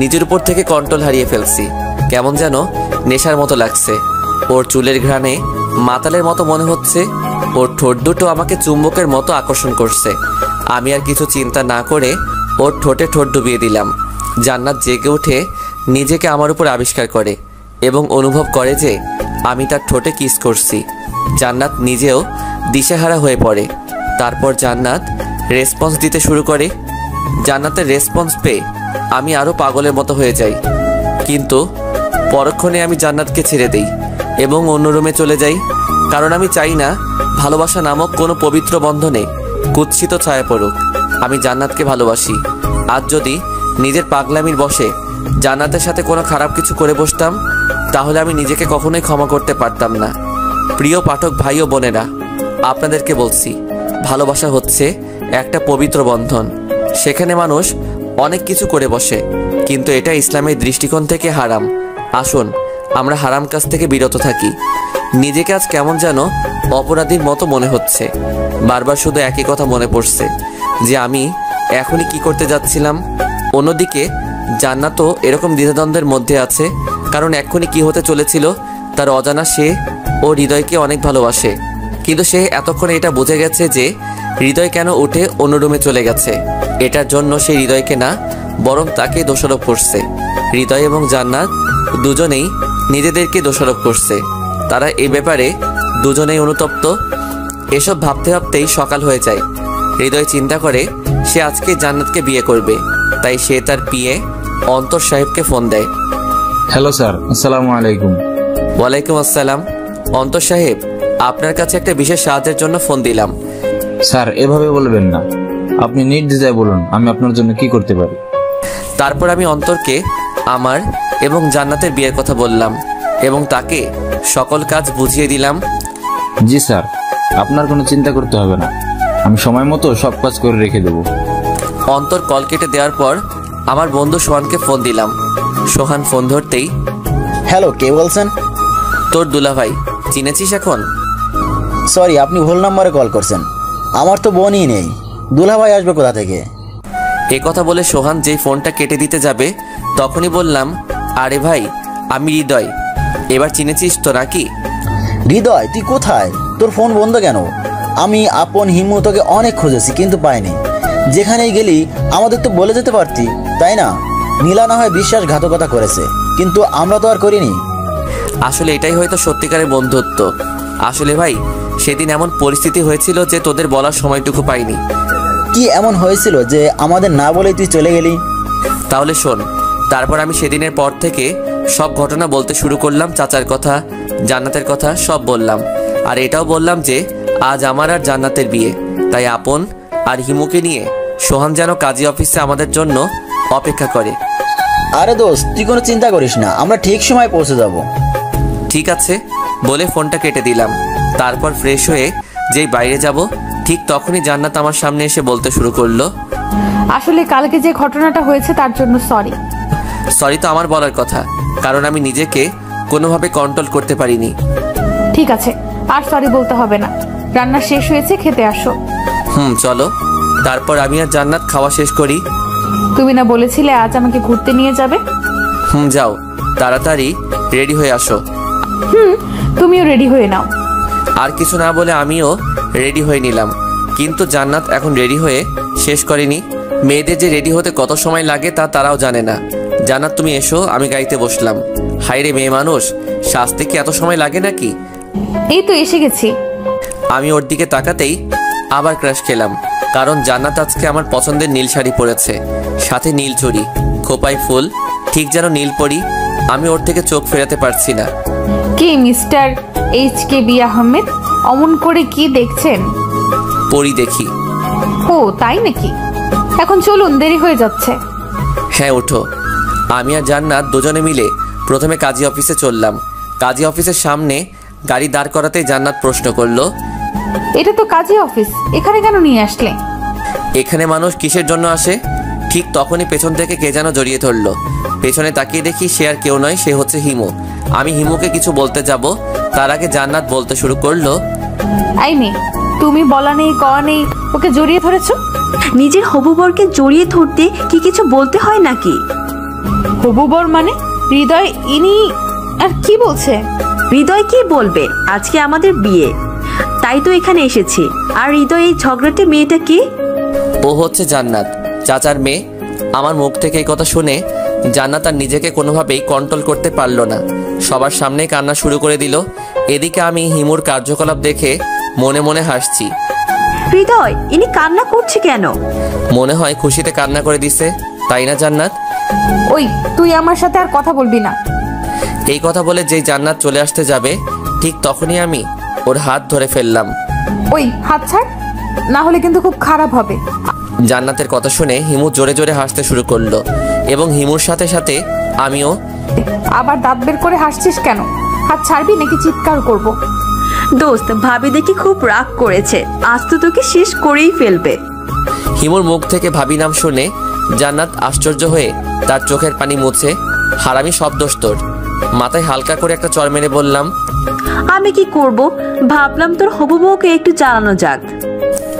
নিজের উপর থেকে কন্ট্রোল হারিয়ে ফেলছি। কেমন যেন নেশার মতো লাগছে। ওর চুলের ঘ্রাণে মাতালের মতো মনে হচ্ছে। ওর ঠোঁট দুটো আমাকে চুম্বকের মতো আকর্ষণ করছে। আমি আর কিছু চিন্তা না করে ওর ঠোঁটে ঠোঁট ডুবিয়ে দিলাম। জান্নাত জেগে উঠে নিজেকে আমার উপর আবিষ্কার করে এবং অনুভব করে যে আমি তার ঠোঁটে কিস করছি। জান্নাত নিজেও দিশেহারা হয়ে পড়ে। তারপর জান্নাত রেসপন্স দিতে শুরু করে। জান্নাতের রেসপন্স পেয়ে আমি আরও পাগলের মতো হয়ে যাই, কিন্তু পরক্ষণে আমি জান্নাতকে ছেড়ে দেই এবং অন্য রুমে চলে যাই। কারণ আমি চাই না ভালোবাসা নামক কোনো পবিত্র বন্ধনে কুৎসিত ছায়া পড়ুক। আমি জান্নাতকে ভালোবাসি। আজ যদি নিজের পাগলামির বশে জান্নাতের সাথে কোনো খারাপ কিছু করে বসতাম, তাহলে আমি নিজেকে কখনোই ক্ষমা করতে পারতাম না। প্রিয় পাঠক ভাই ও বোনেরা, আপনাদেরকে বলছি, ভালোবাসা হচ্ছে একটা পবিত্র বন্ধন। সেখানে মানুষ অনেক কিছু করে বসে, কিন্তু এটা ইসলামের দৃষ্টিকোণ থেকে হারাম। আসুন আমরা হারাম কাজ থেকে বিরত থাকি। নিজেকে আজ কেমন যেন অপরাধীর মতো মনে হচ্ছে। বারবার শুধু একই কথা মনে পড়ছে যে আমি এখনই কি করতে যাচ্ছিলাম। অন্যদিকে জান্নাতও এরকম দ্বিধাদ্বন্দ্বের মধ্যে আছে, কারণ এক্ষুনি কি হতে চলেছিল তার অজানা। সে ও হৃদয়কে অনেক ভালোবাসে, কিন্তু সে এতক্ষণে এটা বুঝে গেছে যে হৃদয় কেন উঠে অন্য রুমে চলে গেছে। এটার জন্য সে হৃদয়কে না, বরং তাকে দোষারোপ করছে। হৃদয় এবং জান্নাত দুজনেই নিজেদেরকে দোষারোপ করছে। তারা এই ব্যাপারে দুজনেই অনুতপ্ত। এসব ভাবতে ভাবতেই সকাল হয়ে যায়। হৃদয় চিন্তা করে সে আজকে জান্নাতকে বিয়ে করবে, তাই সে তার পিএ অন্তর সাহেবকে ফোন দেয়। হ্যালো স্যার, আসসালামু আলাইকুম। ওয়ালাইকুম আসসালাম। অন্তর সাহেব, আপনার কাছে একটা বিশেষ সাহায্যের জন্য ফোন দিলাম। স্যার, এভাবে বলবেন না, আপনি নির্দ্বিধায় বলুন আমি আপনার জন্য কি করতে পারি। তারপর আমি অন্তরকে আমার এবং জান্নাতের বিয়ের কথা বললাম এবং তাকে সকল কাজ বুঝিয়ে দিলাম। জি স্যার, আপনার কোনো চিন্তা করতে হবে না, আমি সময় মতো সব কাজ করে রেখে দেব। অন্তর কল কেটে দেওয়ার পর আমার বন্ধু সোহানকে ফোন দিলাম। সোহান ফোন ধরতেই, হ্যালো, কে বলছেন? তোর দুলাভাই। চিনেছিস এখন? সরি, আপনি ভুল নম্বরে কল করছেন। আমার তো বোনই নেই, দুলাভাই আসবে কোথা থেকে? এ কথা বলে সোহান যেই ফোনটা কেটে দিতে যাবে, তখনই বললাম, আরে ভাই, আমি হৃদয়। এবার চিনেছিস তো নাকি? হৃদয়, তুই কোথায়? তোর ফোন বন্ধ কেন? আমি আপন হিমু তোকে অনেক খুঁজেছি, কিন্তু পাইনি। যেখানেই গেলি আমাদের তো বলে যেতে পারতি, তাই না? নীলা না হয় বিশ্বাসঘাতকতা করেছে, কিন্তু আমরা তো আর করিনি। আসলে এটাই হয়তো সত্যিকারের বন্ধুত্ব। আসলে ভাই, সেদিন এমন পরিস্থিতি হয়েছিল যে তোদের বলার সময়টুকু পাইনি। কি এমন হয়েছিল যে আমাদের না বলে তুই চলে গেলি? তাহলে শোন। তারপর আমি সেদিনের পর থেকে সব ঘটনা বলতে শুরু করলাম। চাচার কথা, জান্নাতের কথা সব বললাম। আর এটাও বললাম যে আজ আমার আর জান্নাতের বিয়ে, তাই আপন আর হিমুকে নিয়ে সোহান যেন কাজী অফিসে আমাদের জন্য অপেক্ষা করে। আরে দোস্ত, তুই কোনো চিন্তা করিস না, আমরা ঠিক সময় পৌঁছে যাব। ঠিক আছে বলে ফোনটা কেটে দিলাম। তারপর ফ্রেশ হয়ে যেই বাইরে যাব, ঠিক তখনই জান্নাত আমার সামনে এসে বলতে শুরু করলো, আসলে কালকে যে ঘটনাটা হয়েছে তার জন্য সরি। সরি তো আমার বলার কথা, কারণ আমি নিজেকে কোনোভাবে কন্ট্রোল করতে পারিনি। ঠিক আছে, আর সরি বলতে হবে না। রান্না শেষ হয়েছে, খেতে আসো। চলো। তারপর আমি আর জান্নাত খাওয়া শেষ করি। তুমি না বলেছিলে আজ আমাকে ঘুরতে নিয়ে যাবে? যাও, তাড়াতাড়ি রেডি হয়ে আসো। তুমিও রেডি হয়ে নাও। আর কিছু না বলে আমিও রেডি হয়ে নিলাম। কিন্তু জান্নাত এখন রেডি হয়ে শেষ করেনি। মেয়েদের যে রেডি হতে কত সময় লাগে তা তারাও জানে না। জান্নাত, তুমি এসো, আমি গাড়িতে বসলাম। হায়রে মেয়ে মানুষ, সাজতে কি এত সময় লাগে নাকি? এই তো এসে গেছি। আমি ওর দিকে তাকাতেই আবার ক্রাশ খেলাম, কারণ জান্নাত আজকে আমার পছন্দের নীল শাড়ি পরেছে, সাথে নীল চুড়ি, খোপায় ফুল, ঠিক যেন নীল পরি। আমি ওর থেকে চোখ ফেরাতে পারছি না। কি মিস্টার HKB আহমেদ, অমন করে কি দেখছেন? পরি দেখি। ও তাই নাকি? এখন চলুন, দেরি হয়ে যাচ্ছে। হ্যাঁ ওঠো। আমি আর জান্নাত দুজনে মিলে প্রথমে কাজী অফিসে চললাম। কাজী অফিসের সামনে গাড়ি দাঁড় করাতেই জান্নাত প্রশ্ন করলো, এটা তো কাজী অফিস, এখানে কেন নিয়ে আসলে? এখানে মানুষ কিসের জন্য আসে? ঠিক তখনই পেছন থেকে কে যেন জড়িয়ে ধরলো। পেছনে তাকিয়ে দেখি সে আর কেউ নয়, সে হচ্ছে হিমু। আমি হিমুকে কিছু বলতে যাব, তার আগে জান্নাত বলতে শুরু করলো, আই নে, তুমি বলা নেই কওয়া নেই ওকে জড়িয়ে ধরেছো। নিজের হবু বরকে জড়িয়ে ধরতে কি কিছু বলতে হয় নাকি? হবু বর মানে? হৃদয় ইনি আর কি বলছে? হৃদয় কি বলবে? আজকে আমাদের বিয়ে, তাই তো এখানে এসেছি। আর হৃদয় এই ঝগড়াটে মেয়েটা কি? ও হচ্ছে জান্নাত, চাচার মেয়ে। আমার মুখ থেকে এই কথা শুনে জান্নাত আর নিজেকে কোনোভাবেই কন্ট্রোল করতে পারলো না, সবার সামনে কান্না শুরু করে দিল। এদিকে আমি হিমুর কার্যকলাপ দেখে মনে মনে হাসছি। হৃদয়, ইনি কান্না করছে কেন? মনে হয় খুশিতে কান্না করে দিছে, তাই না জান্নাত? ওই, তুই আমার সাথে আর কথা বলবি না। এই কথা বলে যেই জান্নাত চলে আসতে যাবে, ঠিক তখনই আমি ওর হাত ধরে ফেললাম। ওই হাত ছাড়, না হলে কিন্তু খুব খারাপ হবে। জান্নাতের কথা শুনে হিমু জোরে জোরে হাসতে শুরু করলো এবং হিমুর সাথে সাথে আমিও। আবার দাঁত বের করে হাসছিস কেন? হাত ছাড়বি নাকি চিৎকার করব? দোস্ত, ভাবি দেখি খুব রাগ করেছে, আজ তো তোকে শেষ করেই ফেলবে। হিমুর মুখ থেকে ভাবি নাম শুনে জান্নাত আশ্চর্য হয়ে তার চোখের পানি মুছে, হারামি সব দোষ তোর। মাথায় হালকা করে একটা চড় মেরে বললাম, আমি কি করব? ভাবলাম তোর হবু বউকে একটু চালানো যাক।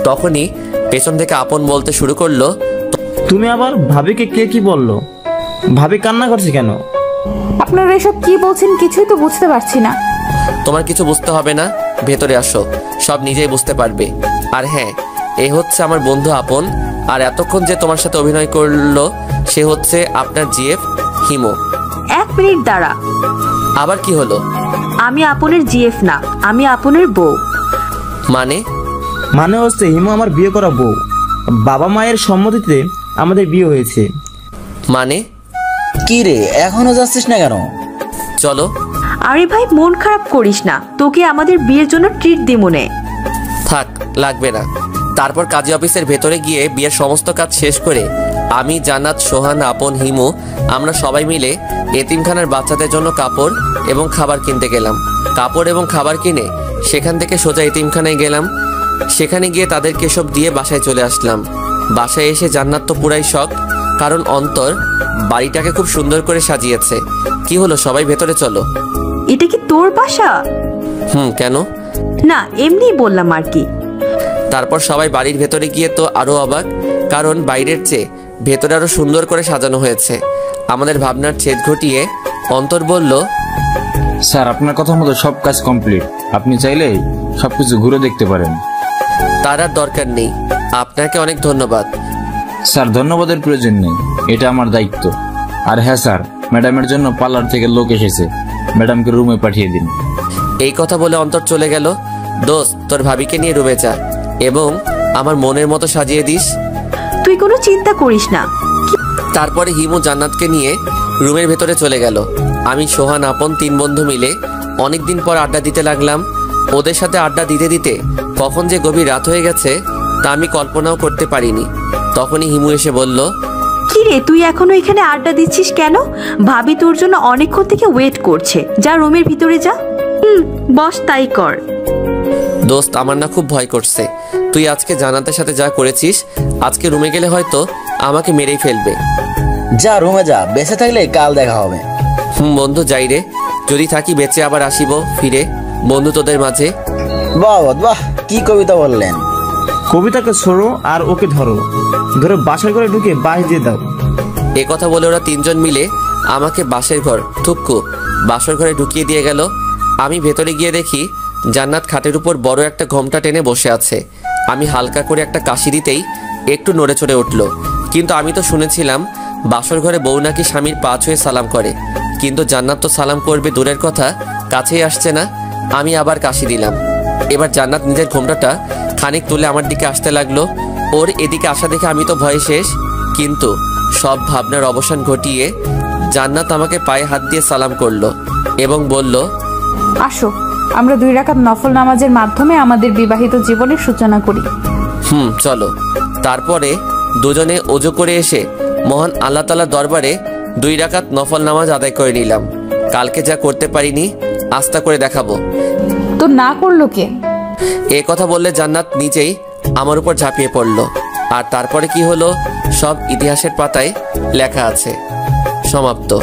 তখনই পেছন থেকে আপন বলতে শুরু করলো, তুমি আবার ভাবিকে কে কি বললো? ভাবি কান্না করছে কেন? আপনারা এসব কি বলছেন কিছুই তো বুঝতে পারছি না। তোমার কিছু বুঝতে হবে না, ভেতরে আসো, সব নিজেই বুঝতে পারবে। আর হ্যাঁ, এই হচ্ছে আমার বন্ধু আপন, আর এতক্ষণ যে তোমার সাথে অভিনয় করলো সে হচ্ছে আপনার জিএফ হিমু। এক মিনিট দাঁড়া। আবার কি হলো? আমি আপনের জিএফ না, আমি আপনের বউ। মানে হচ্ছে হিমু আমার বিয়ে করা বউ। বাবা মায়ের সম্মতিতে আমাদের বিয়ে হয়েছে। মানে কি রে, এখনো যাচ্ছিস না কেন? চলো। আরে ভাই, মন খারাপ করিস না, তোকে আমাদের বিয়ের জন্য ট্রিট দিমনে। থাক, লাগবে না। তারপর কাজী অফিসের ভেতরে গিয়ে বিয়ের সমস্ত কাজ শেষ করে আমি, জান্নাত, সোহান, আপন, হিমু আমরা সবাই মিলে এতিমখানার বাচ্চাদের জন্য কাপড় এবং খাবার কিনতে গেলাম। কাপড় এবং খাবার কিনে সেখান থেকে সোজা এতিমখানায় গেলাম। সেখানে গিয়ে তাদেরকে সব দিয়ে বাসায় চলে আসলাম। বাসায় এসে জান্নাত তো পুরাই শখ, কারণ অন্তর বাড়িটাকে খুব সুন্দর করে সাজিয়েছে। কি হলো, সবাই ভেতরে চলো। এটা কি তোর বাসা? কেন? না, এমনি বললাম আর কি। তারপর সবাই বাড়ির ভেতরে গিয়ে তো আরো অবাক, কারণ বাইরের চেয়ে ভেতরে আরো সুন্দর করে সাজানো হয়েছে। আমাদের ভাবনার ছেদ ঘটিয়ে অন্তর বলল, স্যার আপনার কথা মতো সব কাজ কমপ্লিট, আপনি চাইলেই সবকিছু ঘুরে দেখতে পারেন। তার আর দরকার নেই, আপনাকে অনেক ধন্যবাদ। স্যার ধন্যবাদের প্রয়োজন নেই, এটা আমার দায়িত্ব। আর হ্যাঁ স্যার, ম্যাডামের জন্য পার্লার থেকে লোক এসেছে, ম্যাডামকে রুমে পাঠিয়ে দিন। এই কথা বলে অন্তর চলে গেল। দোস্ত, তোর ভাবিকে নিয়ে রুমে যা এবং আমার মনের মতো সাজিয়ে দিস। তুই কোনো চিন্তা করিস না। তারপরে হিমু জান্নাতকে নিয়ে রুমের ভেতরে চলে গেল। আমি, সোহান, আপন 3 বন্ধু মিলে অনেকদিন পর আড্ডা দিতে লাগলাম। ওদের সাথে আড্ডা দিতে দিতে কখন যে গভীর রাত হয়ে গেছে তা আমি কল্পনাও করতে পারিনি। তখনই হিমু এসে বলল, কি রে, তুই এখনো এখানে আড্ডা দিচ্ছিস কেন? ভাবি তোর জন্য অনেকক্ষণ থেকে ওয়েট করছে, যা রুমের ভিতরে যা। বস, তাই কর। দোস্ত, আমার না খুব ভয় করছে। তুই আজকে জান্নাতের সাথে যা করেছিস, আজকে রুমে গেলে হয়তো আমাকে মেরেই ফেলবে। যা রুমে যা, বেঁচে থাকলে কাল দেখা হবে। বন্ধু, যাই রে, যদি থাকি বেঁচে আবার আসিব ফিরে বন্ধু তোদের মাঝে। বাহ বাহ, কি কবিতা বললেন। কবিতাকে সরো আর ওকে ধরো, ধরে বাসার ঘরে ঢুকে বাঁশ দিয়ে দাও। এ কথা বলে ওরা 3 জন মিলে আমাকে বাসের ঘর থুক্কু বাসর ঘরে ঢুকিয়ে দিয়ে গেল। আমি ভেতরে গিয়ে দেখি জান্নাত খাটের উপর বড় একটা ঘোমটা টেনে বসে আছে। আমি হালকা করে একটা কাশি দিতেই একটু নড়ে চড়ে উঠল। কিন্তু আমি তো শুনেছিলাম বাসর ঘরে বউ নাকি স্বামীর পা ছুঁয়ে সালাম করে, কিন্তু জান্নাত তো সালাম করবে দূরের কথা, কাছেই আসছে না। আমি আবার কাশি দিলাম। এবার জান্নাত নিজের ঘোমটাটা খানিক তুলে আমার দিকে আসতে লাগলো। ওর এদিকে আসা দেখে আমি তো ভয়ে শেষ, কিন্তু সব ভাবনার অবসান ঘটিয়ে জান্নাত আমাকে পায়ে হাত দিয়ে সালাম করলো এবং বলল, আসো, আমরা 2 রাকাত নফল নামাজের মাধ্যমে আমাদের বিবাহিত জীবনের সূচনা করি। চলো। তারপরে দুজনে ওযু করে এসে মহান আল্লাহ তাআলার দরবারে 2 রাকাত নফল নামাজ আদায় করে নিলাম। কালকে যা করতে পারিনি আস্তা করে দেখাবো। তো না করলো কে? এ কথা বললে জান্নাত নিজেই আমার উপর ঝাঁপিয়ে পড়ল। আর তারপরে কি হলো সব ইতিহাসের পাতায় লেখা আছে। সমাপ্ত।